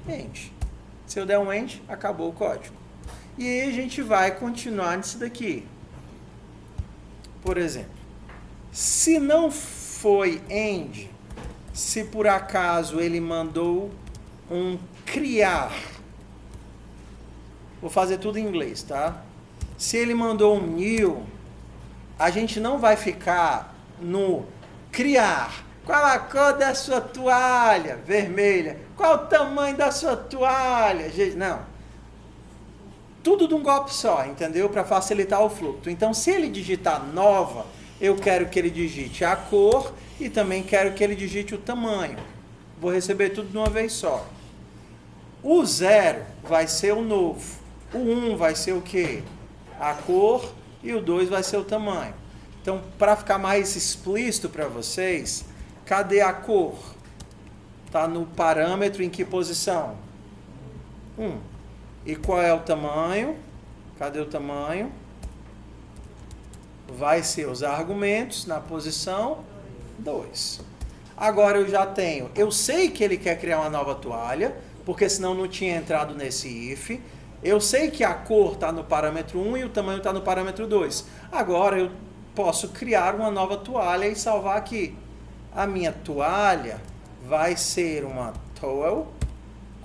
S1: End. Se eu der um end, acabou o código. E aí a gente vai continuar nisso daqui. Por exemplo, se não foi end, se por acaso ele mandou um criar, vou fazer tudo em inglês, tá? Se ele mandou um new, a gente não vai ficar no criar. Qual a cor da sua toalha? Vermelha. Qual o tamanho da sua toalha? Não. Tudo de um golpe só, entendeu? Para facilitar o fluxo. Então, se ele digitar nova, eu quero que ele digite a cor e também quero que ele digite o tamanho. Vou receber tudo de uma vez só. O 0 vai ser o novo. O 1 vai ser o quê? A cor e o 2 vai ser o tamanho. Então, para ficar mais explícito para vocês, cadê a cor? Está no parâmetro em que posição? 1. E qual é o tamanho? Cadê o tamanho? Vai ser os argumentos na posição 2. Agora eu já tenho, eu sei que ele quer criar uma nova toalha, porque senão não tinha entrado nesse if. Eu sei que a cor está no parâmetro 1 e o tamanho está no parâmetro 2. Agora eu posso criar uma nova toalha e salvar aqui. A minha toalha vai ser uma towel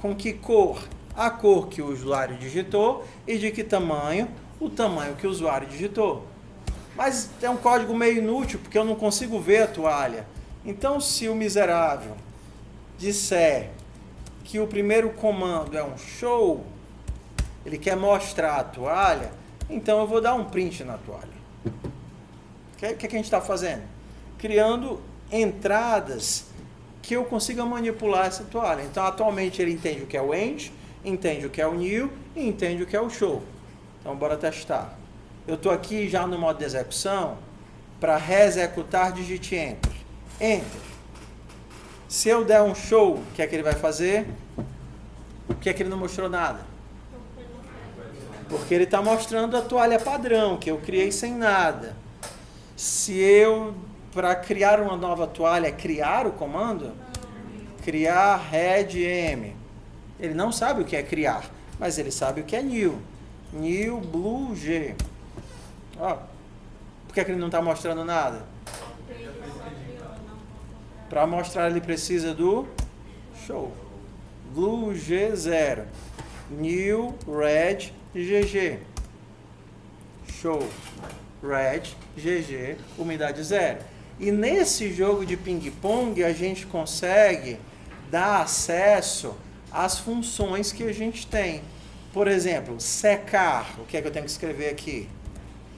S1: com que cor? A cor que o usuário digitou e de que tamanho? O tamanho que o usuário digitou. Mas é um código meio inútil porque eu não consigo ver a toalha. Então, se o miserável disser que o primeiro comando é um show, ele quer mostrar a toalha, então eu vou dar um print na toalha. O que a gente está fazendo? Criando entradas que eu consiga manipular essa toalha. Então, atualmente, ele entende o que é o end, entende o que é o new e entende o que é o show. Então, bora testar. Eu estou aqui já no modo de execução. Para reexecutar, digite Enter. Enter. Se eu der um show, o que é que ele vai fazer? Por que é que ele não mostrou nada? Porque ele está mostrando a toalha padrão, que eu criei sem nada. Se eu, para criar uma nova toalha, criar o comando? Criar head m. Ele não sabe o que é criar, mas ele sabe o que é new. New blue g. Ó, por que ele não está mostrando nada? Para mostrar ele precisa do show. Blue G0. New red GG. Show. Red GG. Umidade 0. E nesse jogo de ping-pong a gente consegue dar acesso às funções que a gente tem. Por exemplo, secar. O que é que eu tenho que escrever aqui?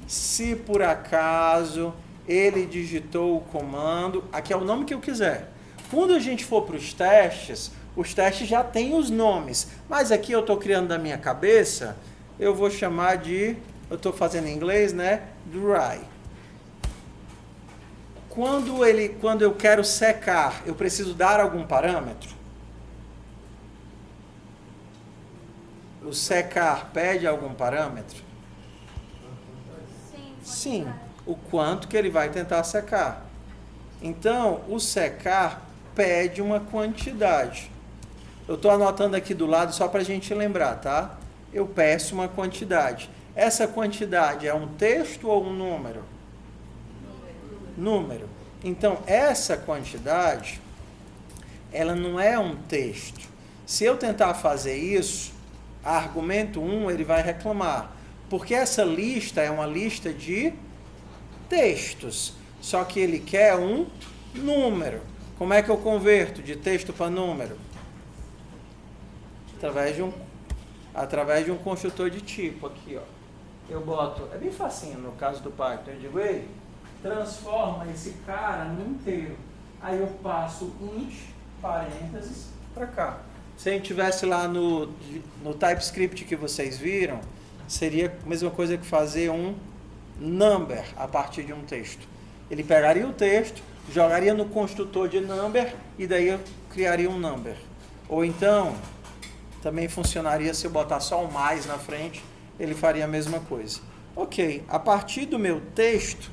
S1: Se por acaso ele digitou o comando, aqui é o nome que eu quiser. Quando a gente for para os testes já têm os nomes, mas aqui eu estou criando da minha cabeça, eu vou chamar de, eu estou fazendo em inglês, né? Dry. Quando eu quero secar, eu preciso dar algum parâmetro? O secar pede algum parâmetro? Sim, o quanto que ele vai tentar secar. Então, o secar pede uma quantidade. Eu estou anotando aqui do lado só para a gente lembrar, tá? Eu peço uma quantidade. Essa quantidade é um texto ou um número? Número. Então, essa quantidade, ela não é um texto. Se eu tentar fazer isso, argumento 1, ele vai reclamar. Porque essa lista é uma lista de textos. Só que ele quer um número. Como é que eu converto de texto para número? Através de um construtor de tipo aqui, ó. Eu boto, é bem facinho no caso do Python, eu digo, ei, transforma esse cara no inteiro. Aí eu passo int, parênteses, para cá. Se a gente tivesse lá no TypeScript que vocês viram, seria a mesma coisa que fazer um number a partir de um texto. Ele pegaria o texto, jogaria no construtor de number e daí eu criaria um number. Ou então, também funcionaria se eu botar só o mais na frente, ele faria a mesma coisa. Ok, a partir do meu texto,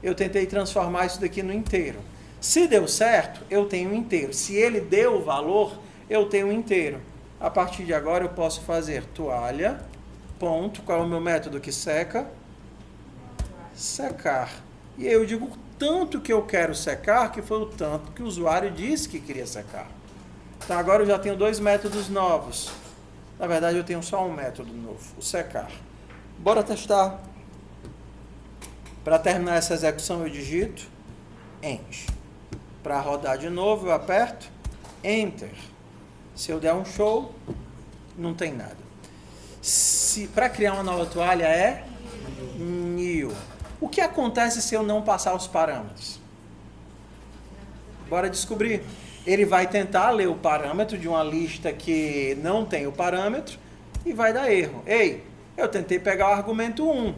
S1: eu tentei transformar isso daqui no inteiro. Se deu certo, eu tenho um inteiro. Se ele deu o valor, eu tenho um inteiro. A partir de agora eu posso fazer toalha, ponto, qual é o meu método que seca? Secar. E eu digo o tanto que eu quero secar, que foi o tanto que o usuário disse que queria secar. Então agora eu já tenho dois métodos novos. Na verdade eu tenho só um método novo, o secar. Bora testar. Para terminar essa execução eu digito end. Para rodar de novo eu aperto enter. Se eu der um show, não tem nada. Para criar uma nova toalha é new. O que acontece se eu não passar os parâmetros? Bora descobrir. Ele vai tentar ler o parâmetro de uma lista que não tem o parâmetro e vai dar erro. Ei, eu tentei pegar o argumento 1,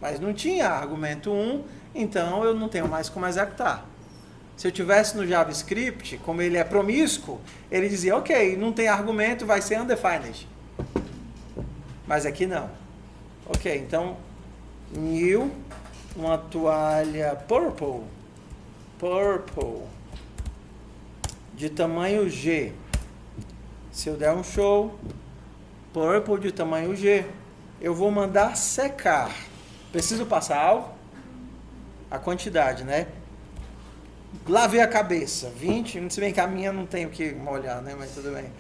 S1: mas não tinha argumento 1 então eu não tenho mais como executar. Se eu tivesse no JavaScript, como ele é promíscuo, ele dizia, ok, não tem argumento, vai ser undefined. Mas aqui não. Ok, então, new, uma toalha purple, de tamanho G. Se eu der um show, purple de tamanho G, eu vou mandar secar. Preciso passar algo? A quantidade, né? Lavei a cabeça, 20, se bem que a minha não tem o que molhar, né? Mas tudo bem.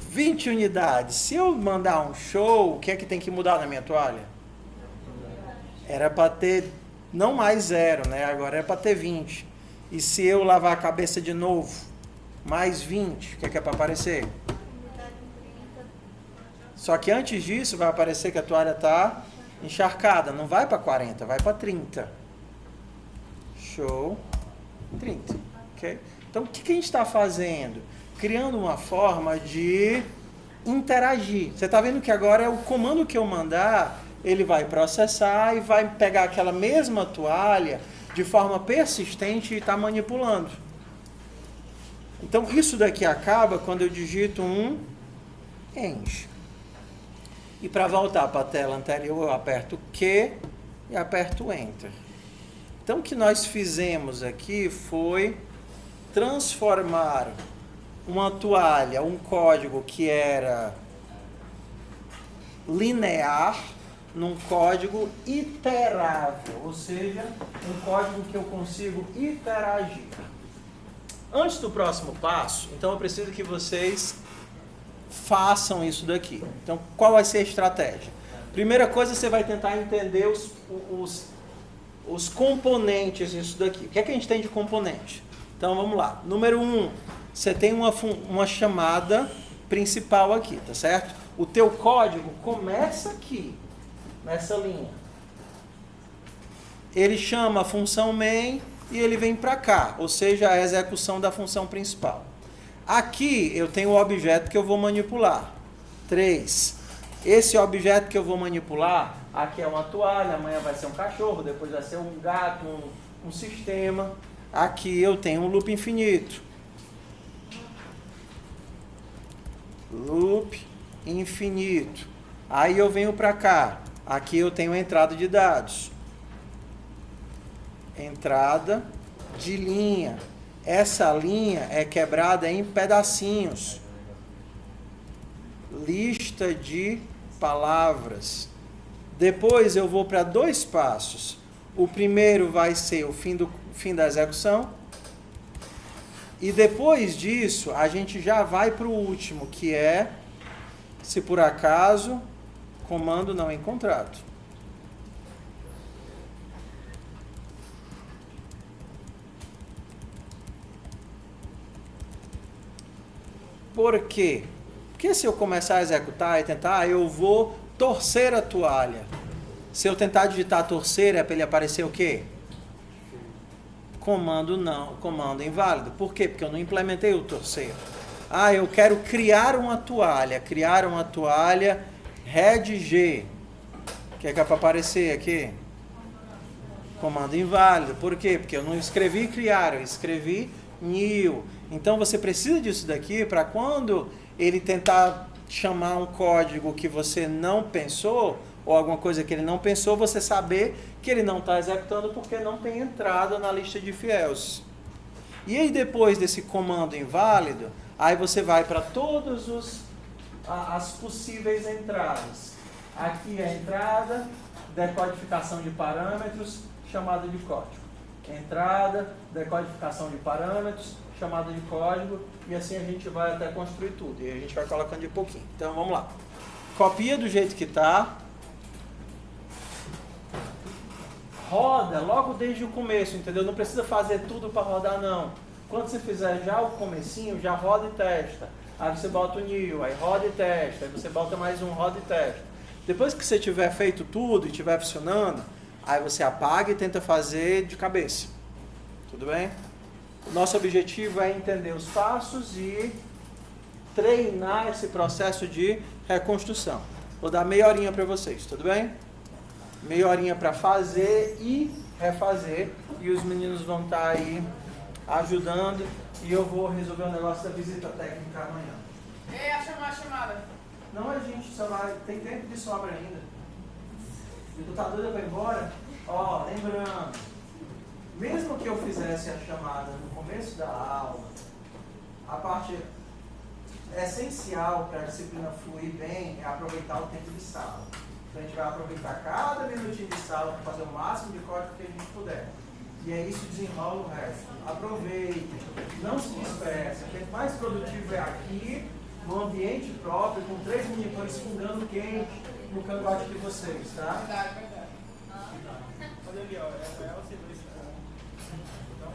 S1: 20 unidades. Se eu mandar um show, o que é que tem que mudar na minha toalha? Era para ter, não mais 0, né? Agora era para ter 20. E se eu lavar a cabeça de novo, mais 20, o que é para aparecer? Só que antes disso vai aparecer que a toalha está encharcada. Não vai para 40, vai para 30. Show. 30, ok? Então, o que a gente está fazendo? Criando uma forma de interagir. Você está vendo que agora é o comando que eu mandar, ele vai processar e vai pegar aquela mesma toalha de forma persistente e está manipulando. Então, isso daqui acaba quando eu digito um end. E para voltar para a tela anterior, eu aperto Q e aperto Enter. Então, o que nós fizemos aqui foi transformar uma toalha, um código que era linear, num código iterável, ou seja, um código que eu consigo interagir. Antes do próximo passo, então eu preciso que vocês façam isso daqui. Então, qual vai ser a estratégia? Primeira coisa, você vai tentar entender os componentes disso daqui. O que é que a gente tem de componente? Então, vamos lá. Número 1, você tem uma chamada principal aqui, tá certo? O teu código começa aqui, nessa linha. Ele chama a função main e ele vem para cá, ou seja, a execução da função principal. Aqui eu tenho o objeto que eu vou manipular. 3. Esse objeto que eu vou manipular, aqui é uma toalha, amanhã vai ser um cachorro, depois vai ser um gato, um sistema. Aqui eu tenho um loop infinito. Loop infinito. Aí eu venho para cá. Aqui eu tenho a entrada de dados. Entrada de linha. Essa linha é quebrada em pedacinhos. Lista de palavras. Depois eu vou para 2 passos. O primeiro vai ser o fim da execução. E depois disso, a gente já vai para o último, que é, se por acaso, comando não encontrado. Por quê? Porque se eu começar a executar e tentar, eu vou torcer a toalha. Se eu tentar digitar torcer, é para ele aparecer o quê? Comando não, comando inválido. Por quê? Porque eu não implementei o torcer. Ah, eu quero criar uma toalha redg. O que é para aparecer aqui? Comando inválido. Por quê? Porque eu não escrevi criar, eu escrevi new. Então você precisa disso daqui para quando ele tentar chamar um código que você não pensou, ou alguma coisa que ele não pensou, você saber que ele não está executando porque não tem entrada na lista de fields. E aí depois desse comando inválido, aí você vai para todas as possíveis entradas. Aqui a entrada, decodificação de parâmetros, chamada de código. Entrada, decodificação de parâmetros, chamada de código, e assim a gente vai até construir tudo. E a gente vai colocando de pouquinho. Então vamos lá. Copia do jeito que está. Roda logo desde o começo, entendeu? Não precisa fazer tudo para rodar, não. Quando você fizer já o comecinho, já roda e testa. Aí você bota o new, aí roda e testa. Aí você bota mais um, roda e testa. Depois que você tiver feito tudo e estiver funcionando, aí você apaga e tenta fazer de cabeça. Tudo bem? O nosso objetivo é entender os passos e treinar esse processo de reconstrução. Vou dar meia horinha para vocês, tudo bem? Meia horinha para fazer e refazer e os meninos vão estar aí ajudando e eu vou resolver o negócio da visita técnica amanhã.
S6: É, a chamada.
S1: Não, a gente só vai, tem tempo de sobra ainda. E tu tá doido pra ir embora? Ó, lembrando, mesmo que eu fizesse a chamada no começo da aula, a parte essencial para a disciplina fluir bem é aproveitar o tempo de sala. Então a gente vai aproveitar cada minutinho de sala para fazer o máximo de código que a gente puder. E aí isso desenrola o resto. Aproveitem, não se dispersem. O tempo mais produtivo é aqui, no ambiente próprio, com 3 monitores fungando quente no cangote de vocês, tá?
S6: Verdade.
S5: Olha ali, ó, é o serviço. Então,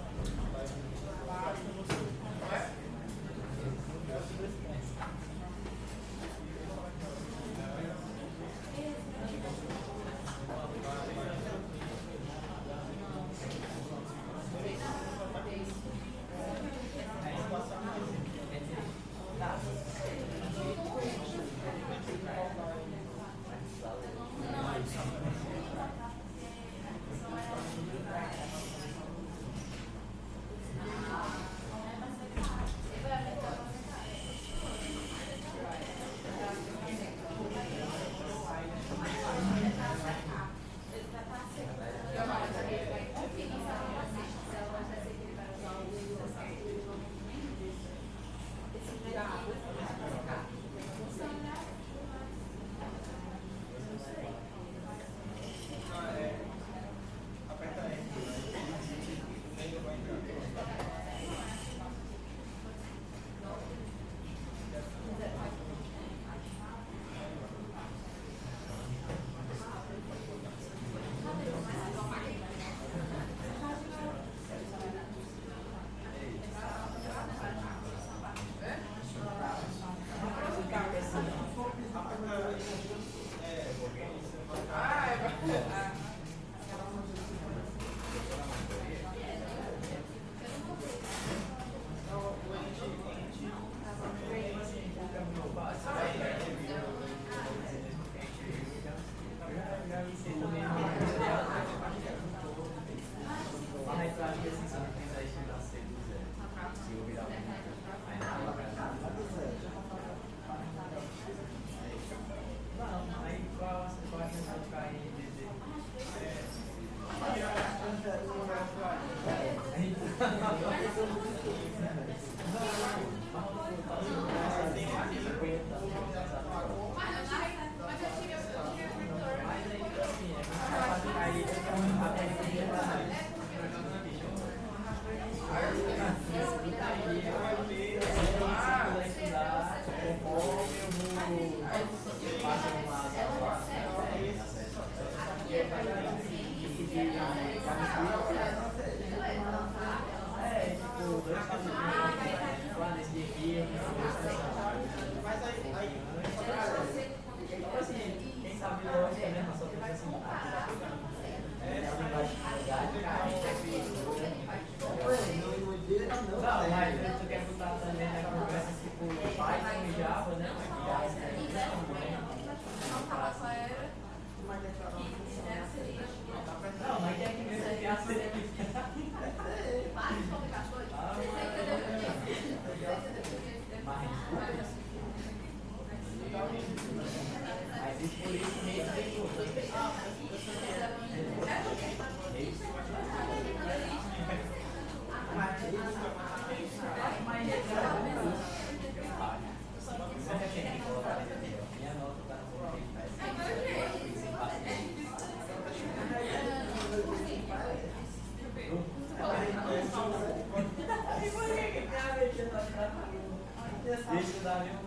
S3: Deixa eu dar mesmo.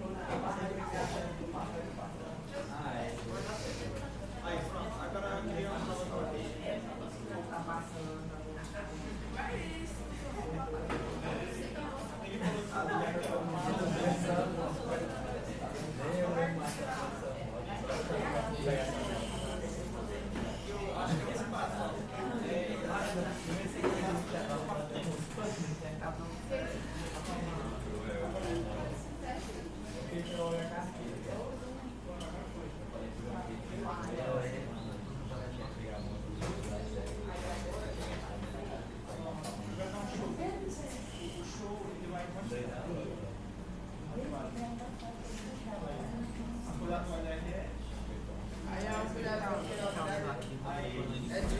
S3: Ah, é.
S6: Aí é uma colherada. É de...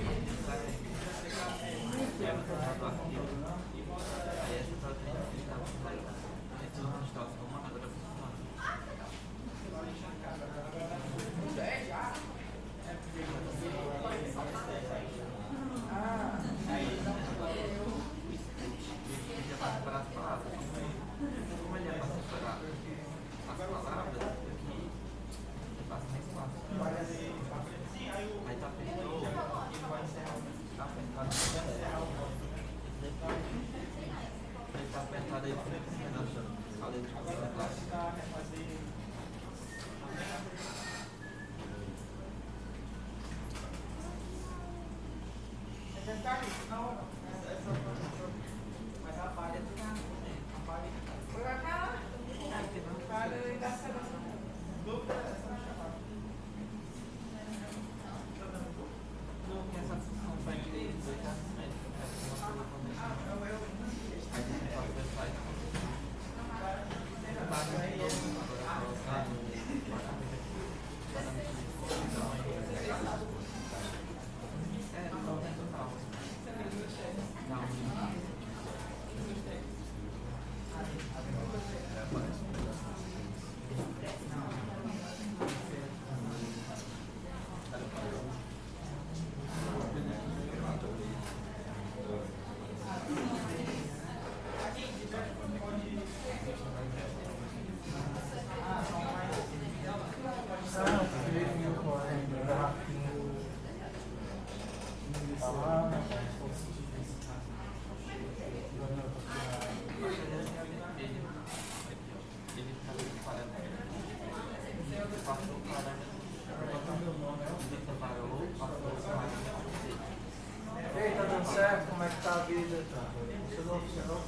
S1: E aí, tá dando certo? Como é que tá a vida? Funcionou?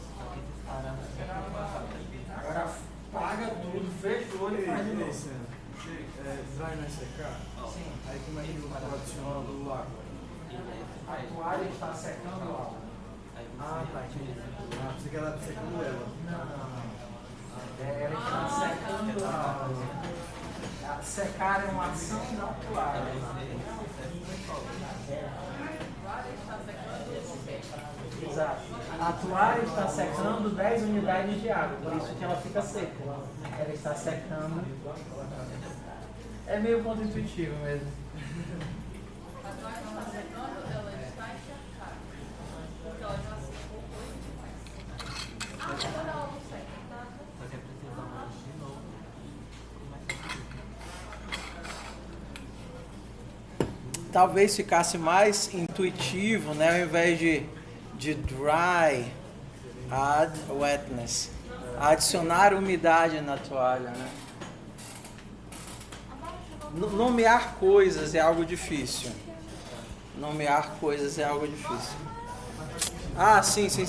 S1: Agora paga tudo, fecha o olho e faz de novo.
S5: Vai na secar?
S1: Sim.
S5: Aí como é que eu adiciono do lago?
S1: A toalha está secando o álcool.
S5: Ah, tá, entendi. Ah, você quer dar secando ela?
S1: Não. Ela está secando a água. Secar é uma ação da toalha. Exato. A toalha está secando 10 unidades de água, por isso que ela fica seca. Ela está secando. É meio contra-intuitivo mesmo.
S6: A toalha está secando, ela está encharcada. Porque ela já secou coisa demais. Ah, agora ela não seca, tá?
S3: Só que é preciso mais de novo.
S1: Talvez ficasse mais intuitivo, né? Ao invés de dry, add wetness. Adicionar umidade na toalha, né? Nomear coisas é algo difícil. Nomear coisas é algo difícil. Ah, sim.
S2: Como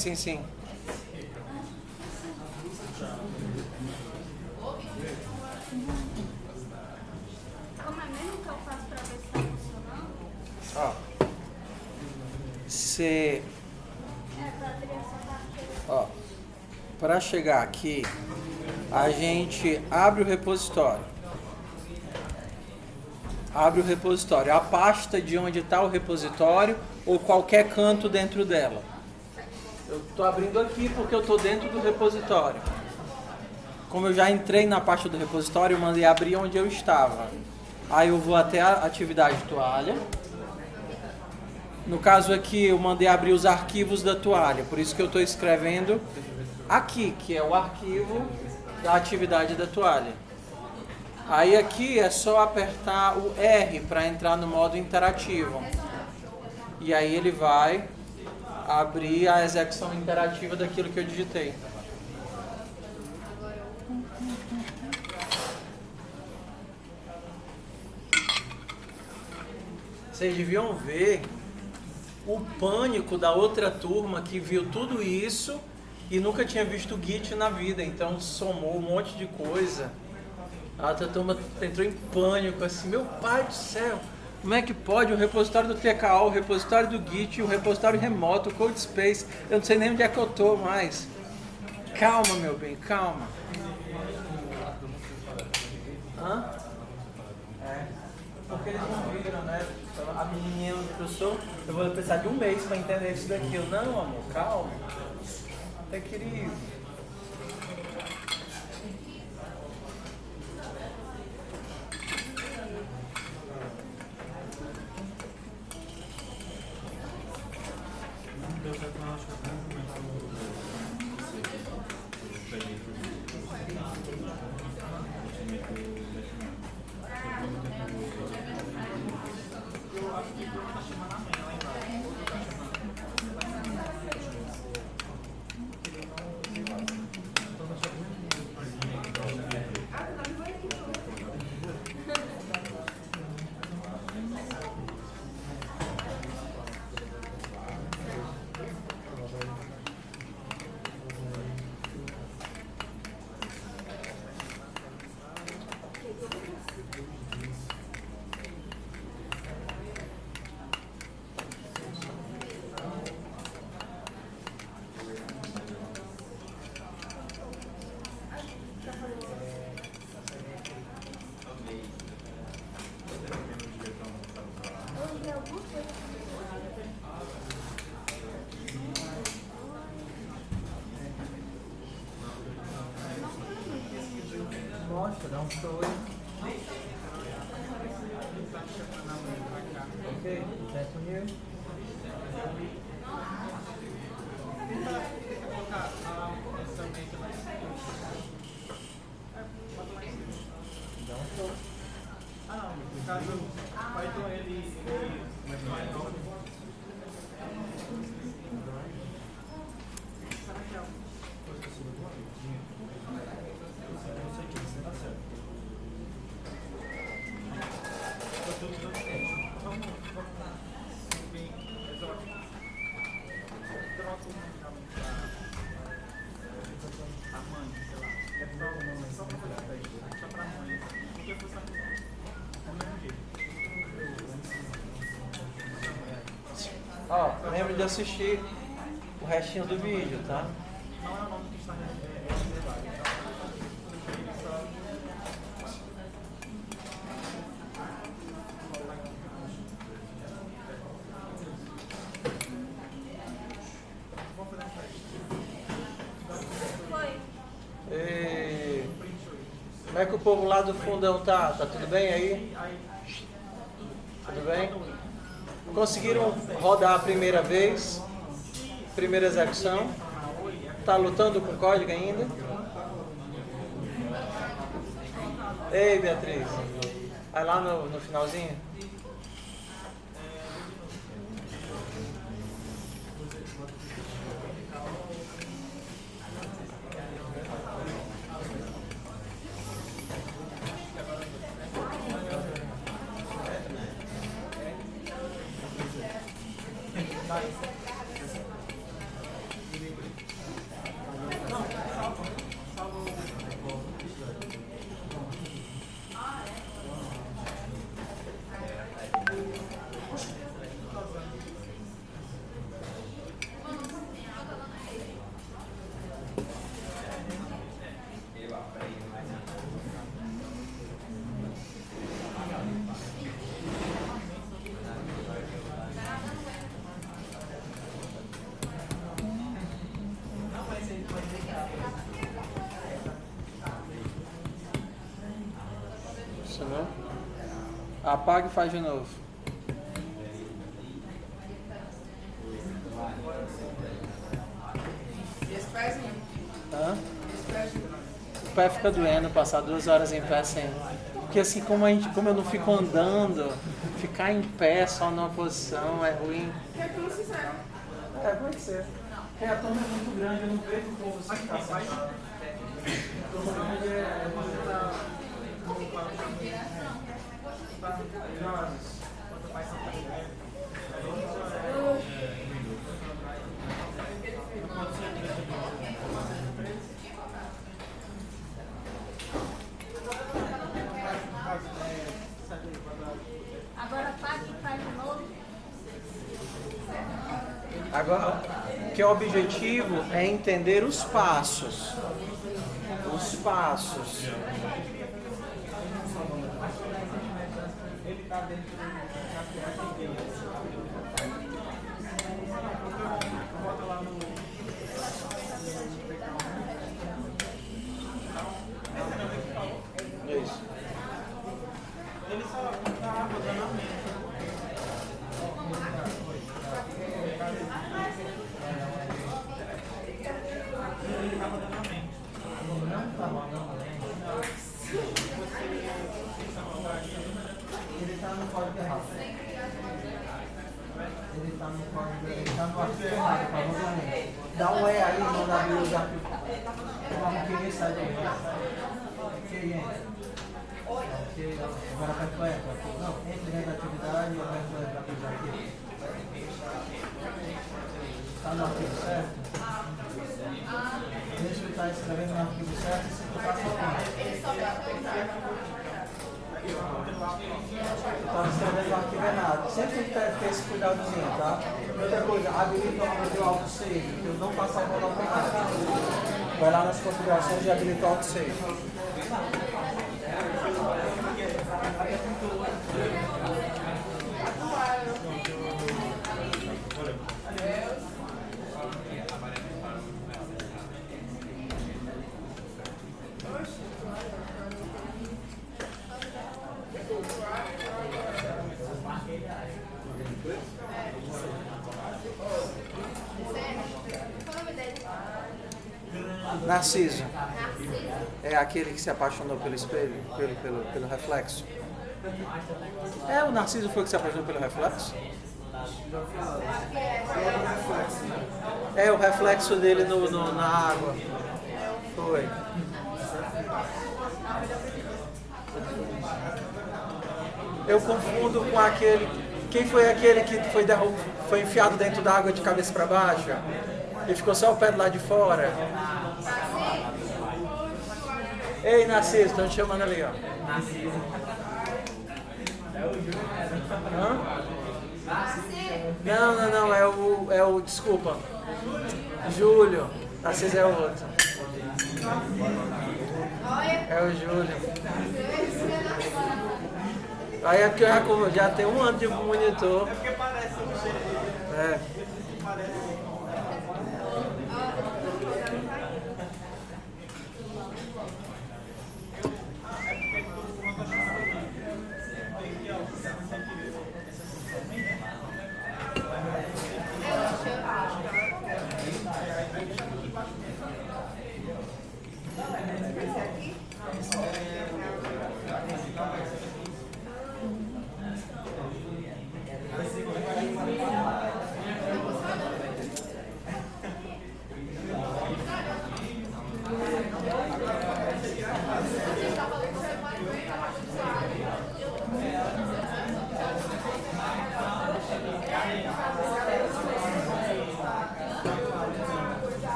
S2: é mesmo que eu faço pra ver se tá funcionando?
S1: Ó. Você,
S2: Pra abrir essa parte.
S1: ó, para chegar aqui, a gente abre o repositório. Abre o repositório, a pasta de onde está o repositório ou qualquer canto dentro dela. Eu estou abrindo aqui porque eu estou dentro do repositório. Como eu já entrei na pasta do repositório, eu mandei abrir onde eu estava. Aí eu vou até a atividade toalha. No caso aqui, eu mandei abrir os arquivos da toalha, por isso que eu estou escrevendo aqui, que é o arquivo da atividade da toalha. Aí aqui é só apertar o R para entrar no modo interativo. E aí ele vai abrir a execução interativa daquilo que eu digitei. Vocês deviam ver o pânico da outra turma que viu tudo isso e nunca tinha visto o Git na vida, então somou um monte de coisa. A outra turma entrou em pânico, assim, meu pai do céu, como é que pode o repositório do TKO, o repositório do Git, o repositório remoto, o CodeSpace, eu não sei nem onde é que eu tô mais. Calma, meu bem, calma. Hã? eles não viram, né? A menininha onde eu sou, eu vou precisar de um mês para entender isso daqui. Eu, não, amor, calma. Até querido. Mostra, dá um show aí. Ok, that's on you. Dá um show.
S5: No caso, o Python ele será que é a coisa que subiu uma vidinha? Eu sei que isso tá certo. Vamos bem exótico. Troca o nome a mãe, sei lá. É só pra fazer teste. Só pra mãe. Porque foi só
S1: Ó, lembra de assistir o restinho do vídeo, tá?
S5: não é o nome que está reservado. Ele só
S1: E... Como é que o povo lá do fundão tá? Tá tudo bem aí? Tudo bem? Conseguiram rodar a primeira vez? Primeira execução? Tá lutando com o código ainda? Ei, Beatriz. Vai lá no finalzinho. Funcionou? Apaga e faz de novo.
S4: Esse pezinho.
S1: Hã?
S4: Esse pezinho.
S1: O pé fica doendo, passar 2 horas em pé sem. Porque assim, como eu não fico andando, ficar em pé só numa posição é ruim.
S4: O que é que eles fizeram?
S1: É, pode ser. Porque a turma é muito grande, eu não vejo como você está sentado. A turma grande é você tá
S2: Agora apaga e faz de novo.
S1: Agora, que o objetivo é entender os passos. Os passos.
S5: está dentro do... Bota lá no...
S1: Isso.
S5: Ele só está rodando a mente. Ele está rodando a mente. Não está rodando a mente. Ele está no código errado. Ele está no código, ele está no arquivo errado, está rodando a mente. Dá um E aí, manda abrir os arquivos. Vamos querer sair daí. Quem agora aperta o E. Não, entre dentro da atividade e aperta o E para pisar aqui. Está no arquivo certo? Deixa ele estar escrevendo no arquivo certo e se tu está soltando. Estava escrevendo no arquivo errado. Sempre tem que ter esse cuidadozinho, tá? Outra coisa, habilita o modelo autosave, que eu não passar o modo automático. Vai lá nas configurações e habilita o autosave. Narciso. É aquele que se apaixonou pelo espelho, pelo reflexo. É, o Narciso foi que se apaixonou pelo reflexo? É, o reflexo dele na água. Foi. Eu confundo com aquele... Quem foi aquele que foi enfiado dentro da água de cabeça para baixo? E ficou só o pé do lado de fora? Ei, Narciso, estão te chamando ali, ó. Hã? Não, é o, desculpa. Júlio. Narciso é o outro. É o Júlio. Aí é porque eu já tenho um ano de monitor. É porque parece um cheiro.
S1: É.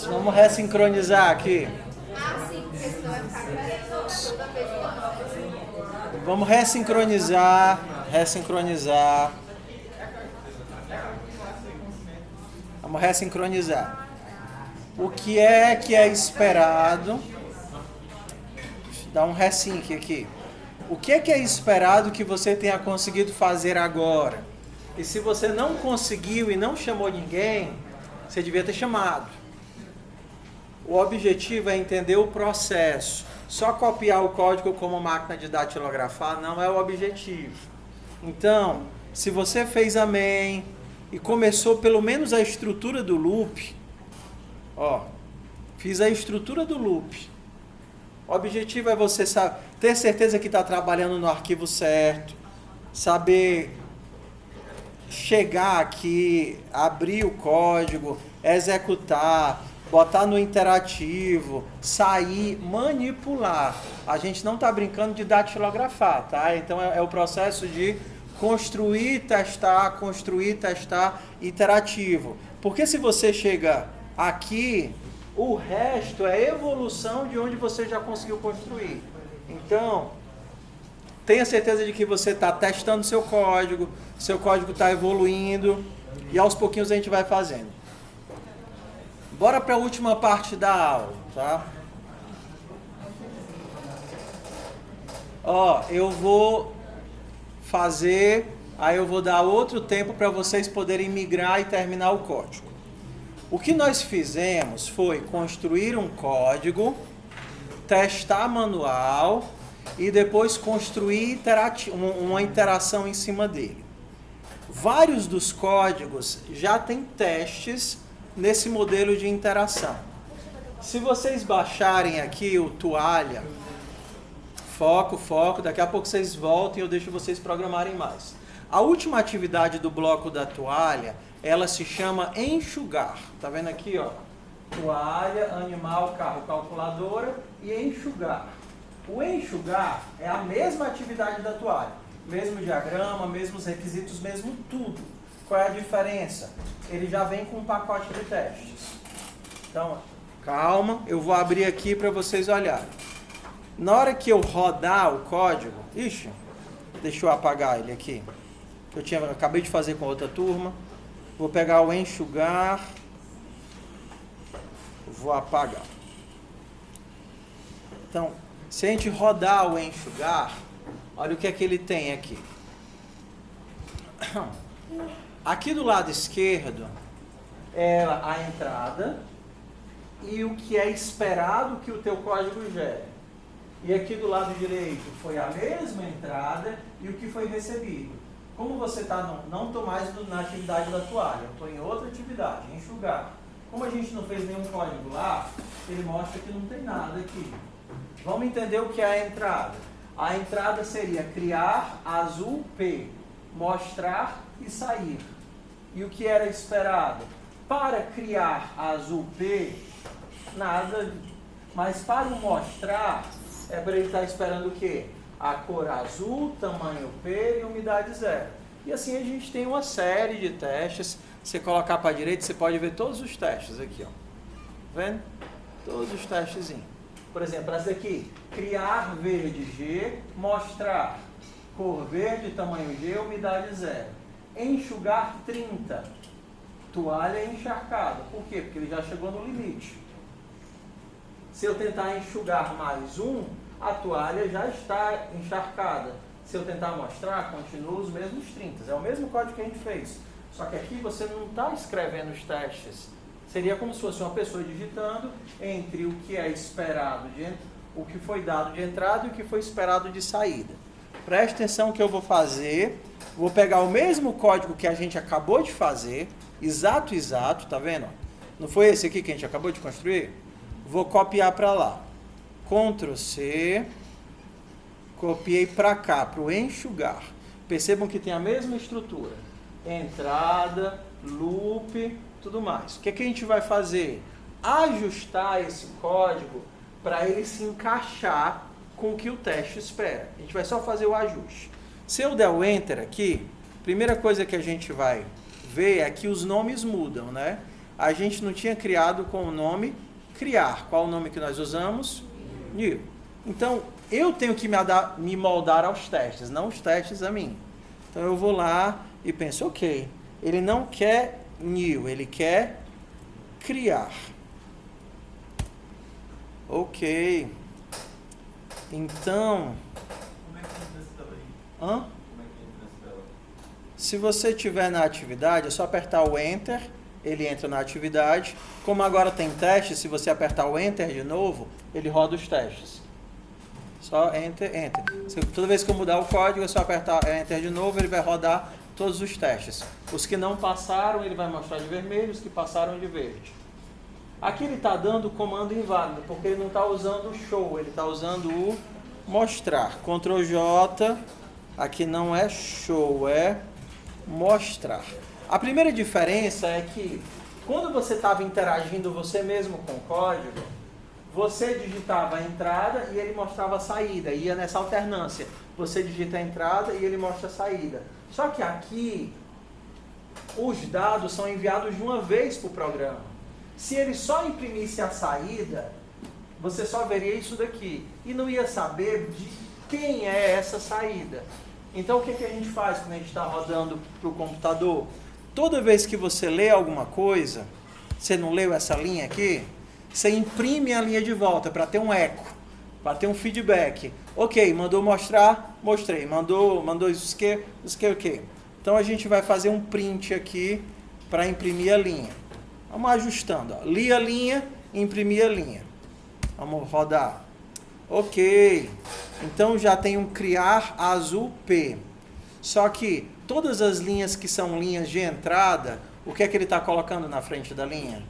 S1: Vamos ressincronizar aqui.
S4: Ah, sim, porque senão vai ficar querendo toda vez que eu...
S1: Vamos ressincronizar. Vamos ressincronizar. O que é esperado? Deixa eu dar um resync aqui. O que é esperado que você tenha conseguido fazer agora? E se você não conseguiu e não chamou ninguém, você devia ter chamado. O objetivo é entender o processo. Só copiar o código como máquina de datilografar não é o objetivo. Então, se você fez a main e começou pelo menos a estrutura do loop, fiz a estrutura do loop. O objetivo é você ter certeza que está trabalhando no arquivo certo, saber chegar aqui, abrir o código, executar, botar no interativo, sair, manipular. A gente não está brincando de datilografar, tá? Então é o processo de construir, testar, iterativo. Porque se você chega aqui, o resto é evolução de onde você já conseguiu construir. Então, tenha certeza de que você está testando seu código está evoluindo e aos pouquinhos a gente vai fazendo. Bora para a última parte da aula, tá? Ó, eu vou fazer, aí eu vou dar outro tempo para vocês poderem migrar e terminar o código. O que nós fizemos foi construir um código, testar manual e depois construir uma interação em cima dele. Vários dos códigos já têm testes nesse modelo de interação. Se vocês baixarem aqui o Toalha, foco, daqui a pouco vocês voltam e eu deixo vocês programarem mais. A última atividade do bloco da Toalha, ela se chama enxugar. Tá vendo aqui, ó? Toalha, animal, carro, calculadora e enxugar. O enxugar é a mesma atividade da toalha. Mesmo diagrama, mesmos requisitos, mesmo tudo. Qual é a diferença? Ele já vem com um pacote de testes. Então, calma, eu vou abrir aqui para vocês olharem. Na hora que eu rodar o código... Ixi, deixa eu apagar ele aqui. Acabei de fazer com outra turma. Vou pegar o enxugar. Vou apagar. Então, se a gente rodar o enxugar, olha o que é que ele tem aqui. Aqui do lado esquerdo é a entrada e o que é esperado que o teu código gere. E aqui do lado direito foi a mesma entrada e o que foi recebido. Como você está, não estou mais na atividade da toalha, estou em outra atividade, enxugar. Como a gente não fez nenhum código lá, ele mostra que não tem nada aqui. Vamos entender o que é a entrada. A entrada seria criar azul P, mostrar e sair. E o que era esperado? Para criar azul P, nada, mas para o mostrar, é para ele estar esperando o quê? A cor azul, tamanho P e umidade 0. E assim a gente tem uma série de testes. Se você colocar para a direita, você pode ver todos os testes aqui, ó. Vendo? Todos os testezinhos. Por exemplo, essa aqui, criar verde G, mostrar cor verde, tamanho G, umidade 0. Enxugar 30, toalha encharcada. Por quê? Porque ele já chegou no limite. Se eu tentar enxugar mais um, a toalha já está encharcada. Se eu tentar mostrar, continua os mesmos 30. É o mesmo código que a gente fez. Só que aqui você não está escrevendo os testes. Seria como se fosse uma pessoa digitando entre o que é esperado, o que foi dado de entrada e o que foi esperado de saída. Preste atenção que eu vou fazer. Vou pegar o mesmo código que a gente acabou de fazer, exato, tá vendo? Não foi esse aqui que a gente acabou de construir? Vou copiar para lá. Ctrl C, copiei para cá, para o enxugar. Percebam que tem a mesma estrutura. Entrada, loop, tudo mais. O que é que a gente vai fazer? Ajustar esse código para ele se encaixar com o que o teste espera. A gente vai só fazer o ajuste. Se eu der o Enter aqui, a primeira coisa que a gente vai ver é que os nomes mudam, né? A gente não tinha criado com o nome criar. Qual o nome que nós usamos? New. Então, eu tenho que me moldar aos testes, não os testes a mim. Então, eu vou lá e penso, ok, ele não quer new, ele quer criar. Ok. Então...
S3: Como é que entra essa tela aí?
S1: Hã?
S3: Como é que entra essa tela?
S1: Se você estiver na atividade, é só apertar o Enter, ele entra na atividade. Como agora tem teste, se você apertar o Enter de novo, ele roda os testes. Só Enter, Enter. Toda vez que eu mudar o código, é só apertar Enter de novo, ele vai rodar todos os testes. Os que não passaram, ele vai mostrar de vermelho, os que passaram de verde. Aqui ele está dando o comando inválido, porque ele não está usando o show, ele está usando o mostrar. Ctrl J, aqui não é show, é mostrar. A primeira diferença é que quando você estava interagindo você mesmo com o código, você digitava a entrada e ele mostrava a saída, ia nessa alternância. Você digita a entrada e ele mostra a saída. Só que aqui, os dados são enviados de uma vez para o programa. Se ele só imprimisse a saída, você só veria isso daqui e não ia saber de quem é essa saída. Então, o que a gente faz quando a gente está rodando para o computador? Toda vez que você lê alguma coisa, você não leu essa linha aqui, você imprime a linha de volta para ter um eco. para ter um feedback. Ok, mandou mostrar, mostrei. Mandou isso que, ok. Então a gente vai fazer um print aqui para imprimir a linha. Vamos ajustando. Ó. Li a linha, imprimi a linha. Vamos rodar. Ok. Então já tem um criar azul P. Só que todas as linhas que são linhas de entrada, o que é que ele está colocando na frente da linha?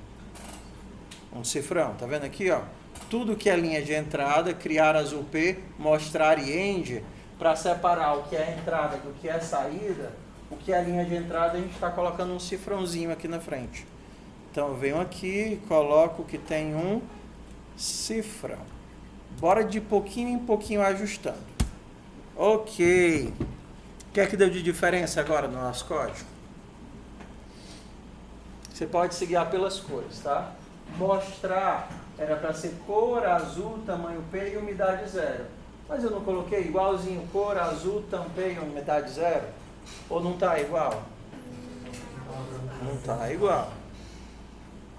S1: Um cifrão. Tá vendo aqui, ó? Tudo que é linha de entrada, criar azul P, mostrar e end, para separar o que é entrada do que é saída, o que é linha de entrada, a gente está colocando um cifrãozinho aqui na frente. Então eu venho aqui, coloco que tem um cifrão. Bora de pouquinho em pouquinho ajustando. Ok. O que é que deu de diferença agora no nosso código? Você pode se guiar pelas cores, tá? Mostrar era para ser cor azul, tamanho P e umidade 0. Mas eu não coloquei igualzinho cor azul, tamanho e umidade 0? Ou não está igual? Não está igual.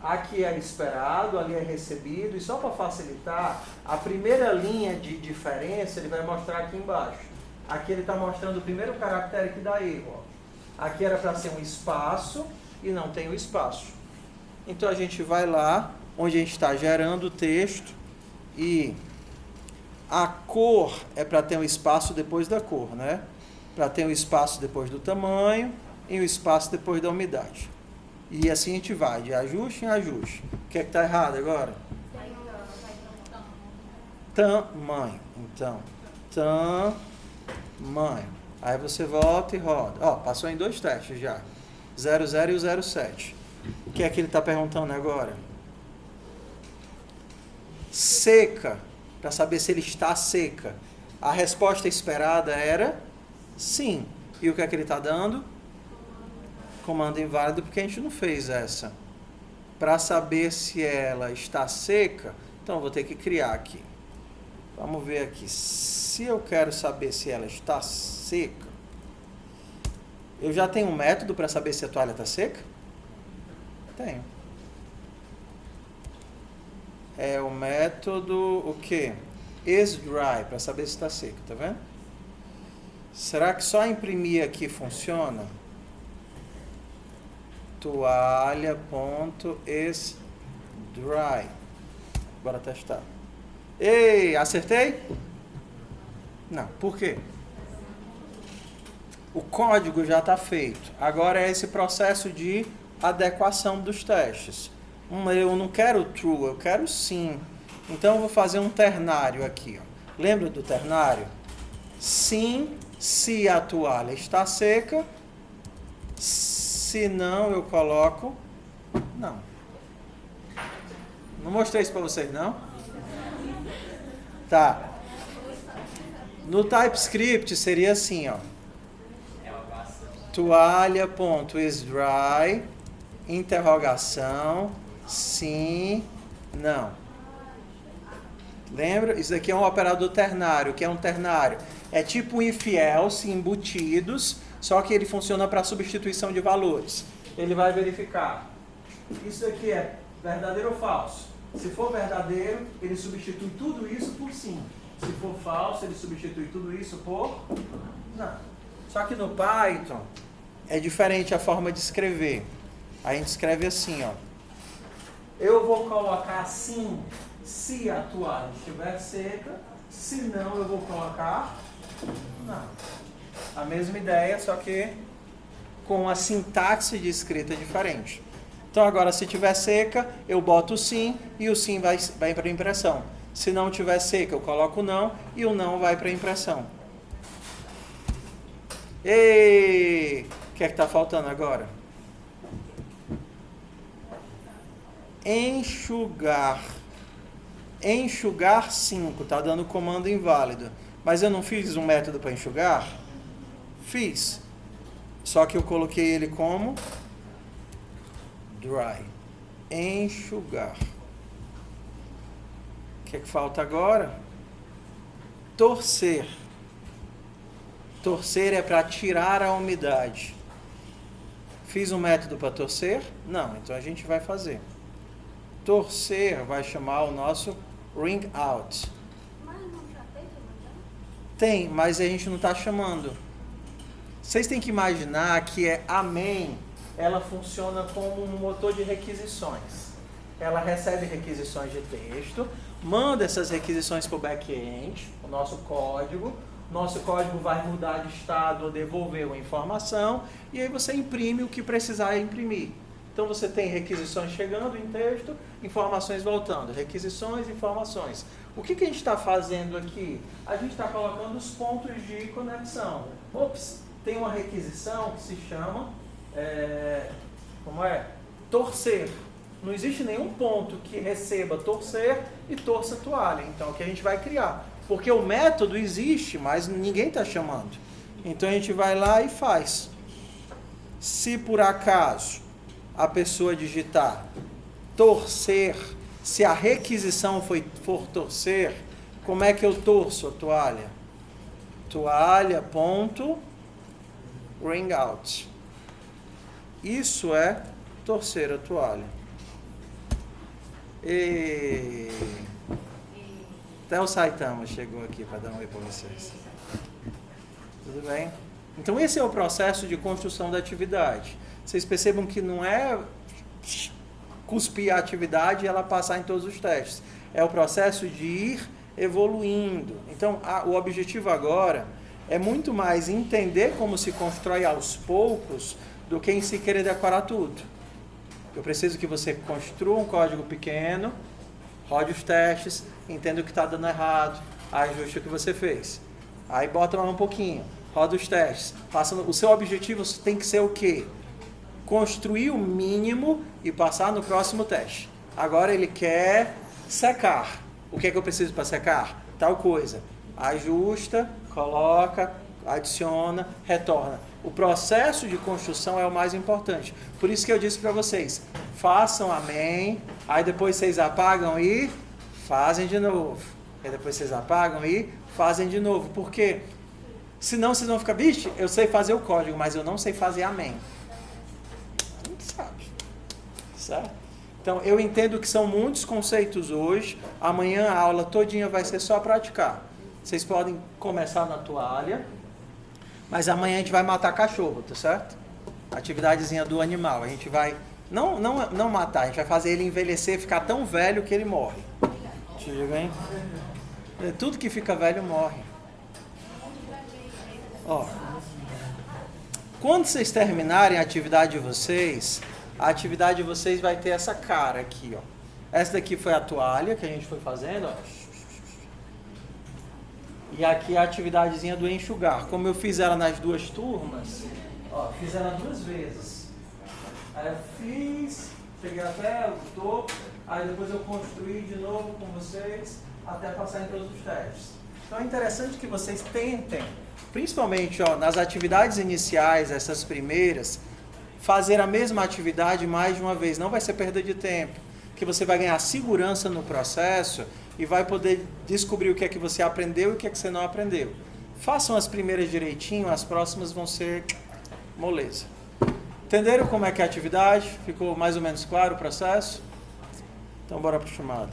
S1: Aqui é esperado, ali é recebido. E só para facilitar, a primeira linha de diferença ele vai mostrar aqui embaixo. Aqui ele está mostrando o primeiro caractere que dá erro. Aqui era para ser um espaço e não tem o espaço. Então a gente vai lá, onde a gente está gerando o texto e a cor é para ter um espaço depois da cor, né? Para ter um espaço depois do tamanho e um espaço depois da umidade. E assim a gente vai, de ajuste em ajuste. O que é que está errado agora? Tamanho. Então, tamanho. Aí você volta e roda. Ó, passou em 2 testes já. 00 e o 07. O que é que ele está perguntando agora? Seca, para saber se ele está seca. A resposta esperada era sim. E o que é que ele está dando? Comando inválido, porque a gente não fez essa. Para saber se ela está seca, então eu vou ter que criar aqui. Vamos ver aqui. Se eu quero saber se ela está seca, eu já tenho um método para saber se a toalha está seca? Tenho. É o método, o quê? isDry, para saber se está seco, tá vendo? Será que só imprimir aqui funciona? Toalha.isDry. Bora testar. Ei, acertei? Não, por quê? O código já está feito. Agora é esse processo de adequação dos testes. Eu não quero true, eu quero sim. Então eu vou fazer um ternário aqui. Ó. Lembra do ternário? Sim, se a toalha está seca. Se não, eu coloco não. Não mostrei isso para vocês, não? Tá. No TypeScript seria assim, ó. Toalha.isDry, interrogação, sim, não. Lembra? Isso aqui é um operador ternário. O que é um ternário? É tipo um if else embutidos, só que ele funciona para substituição de valores. Ele vai verificar. Isso aqui é verdadeiro ou falso? Se for verdadeiro, ele substitui tudo isso por sim. Se for falso, ele substitui tudo isso por não. Só que no Python é diferente a forma de escrever. A gente escreve assim, ó. Eu vou colocar sim se a toalha estiver seca, se não eu vou colocar não. A mesma ideia, só que com a sintaxe de escrita diferente. Então agora se estiver seca, eu boto o sim e o sim vai para a impressão. Se não estiver seca, eu coloco o não e o não vai para a impressão. Ei! O que é que está faltando agora? Enxugar. Enxugar 5. Está dando comando inválido. Mas eu não fiz um método para enxugar? Fiz. Só que eu coloquei ele como dry. Enxugar. O que é que falta agora? Torcer. Torcer é para tirar a umidade. Fiz um método para torcer? Não, então a gente vai fazer. Torcer vai chamar o nosso wring out.
S2: Mas
S1: Tem, mas a gente não está chamando. Vocês têm que imaginar que a main, ela funciona como um motor de requisições. Ela recebe requisições de texto, manda essas requisições para o back-end, o nosso código. Nosso código vai mudar de estado ou devolver uma informação, e aí você imprime o que precisar imprimir. Então você tem requisições chegando em texto, informações voltando, requisições, informações. O que a gente está fazendo aqui? A gente está colocando os pontos de conexão. Ops, tem uma requisição que se chama, torcer. Não existe nenhum ponto que receba torcer e torça toalha. Então, o que a gente vai criar? Porque o método existe, mas ninguém está chamando. Então, a gente vai lá e faz. Se por acaso a pessoa digitar torcer, se a requisição for torcer, como é que eu torço a toalha? Toalha.ringout. Isso é torcer a toalha. E até o Saitama chegou aqui para dar um oi para vocês. Tudo bem? Então esse é o processo de construção da atividade. Vocês percebam que não é cuspir a atividade e ela passar em todos os testes. É o processo de ir evoluindo. Então o objetivo agora é muito mais entender como se constrói aos poucos do que em si querer decorar tudo. Eu preciso que você construa um código pequeno, rode os testes, entenda o que está dando errado, ajuste o que você fez. Aí bota lá um pouquinho, roda os testes. O seu objetivo tem que ser o quê? Construir o mínimo e passar no próximo teste. Agora ele quer secar. O que é que eu preciso para secar? Tal coisa. Ajusta, coloca, adiciona, retorna. O processo de construção é o mais importante. Por isso que eu disse para vocês, façam a main, aí depois vocês apagam e fazem de novo. Aí depois vocês apagam e fazem de novo. Porque senão vocês vão ficar, bicho, eu sei fazer o código, mas eu não sei fazer a main. Não sabe. Certo? Então eu entendo que são muitos conceitos hoje. Amanhã a aula todinha vai ser só praticar. Vocês podem começar na toalha. Mas amanhã a gente vai matar cachorro, tá certo? Atividadezinha do animal. A gente vai, não matar, a gente vai fazer ele envelhecer, ficar tão velho que ele morre. Tudo bem? Tudo que fica velho morre. Ó, quando vocês terminarem a atividade de vocês, a atividade de vocês vai ter essa cara aqui, ó. Essa daqui foi a toalha que a gente foi fazendo, ó. E aqui a atividadezinha do enxugar. Como eu fiz ela nas duas turmas, ó, fiz ela 2 vezes. Aí eu fiz, cheguei até o topo, aí depois eu construí de novo com vocês, até passar em todos os testes. Então é interessante que vocês tentem, principalmente nas atividades iniciais, essas primeiras, fazer a mesma atividade mais de uma vez. Não vai ser perda de tempo, que você vai ganhar segurança no processo e vai poder descobrir o que é que você aprendeu e o que é que você não aprendeu. Façam as primeiras direitinho, as próximas vão ser moleza. Entenderam como é que é a atividade? Ficou mais ou menos claro o processo? Então bora para o chamado.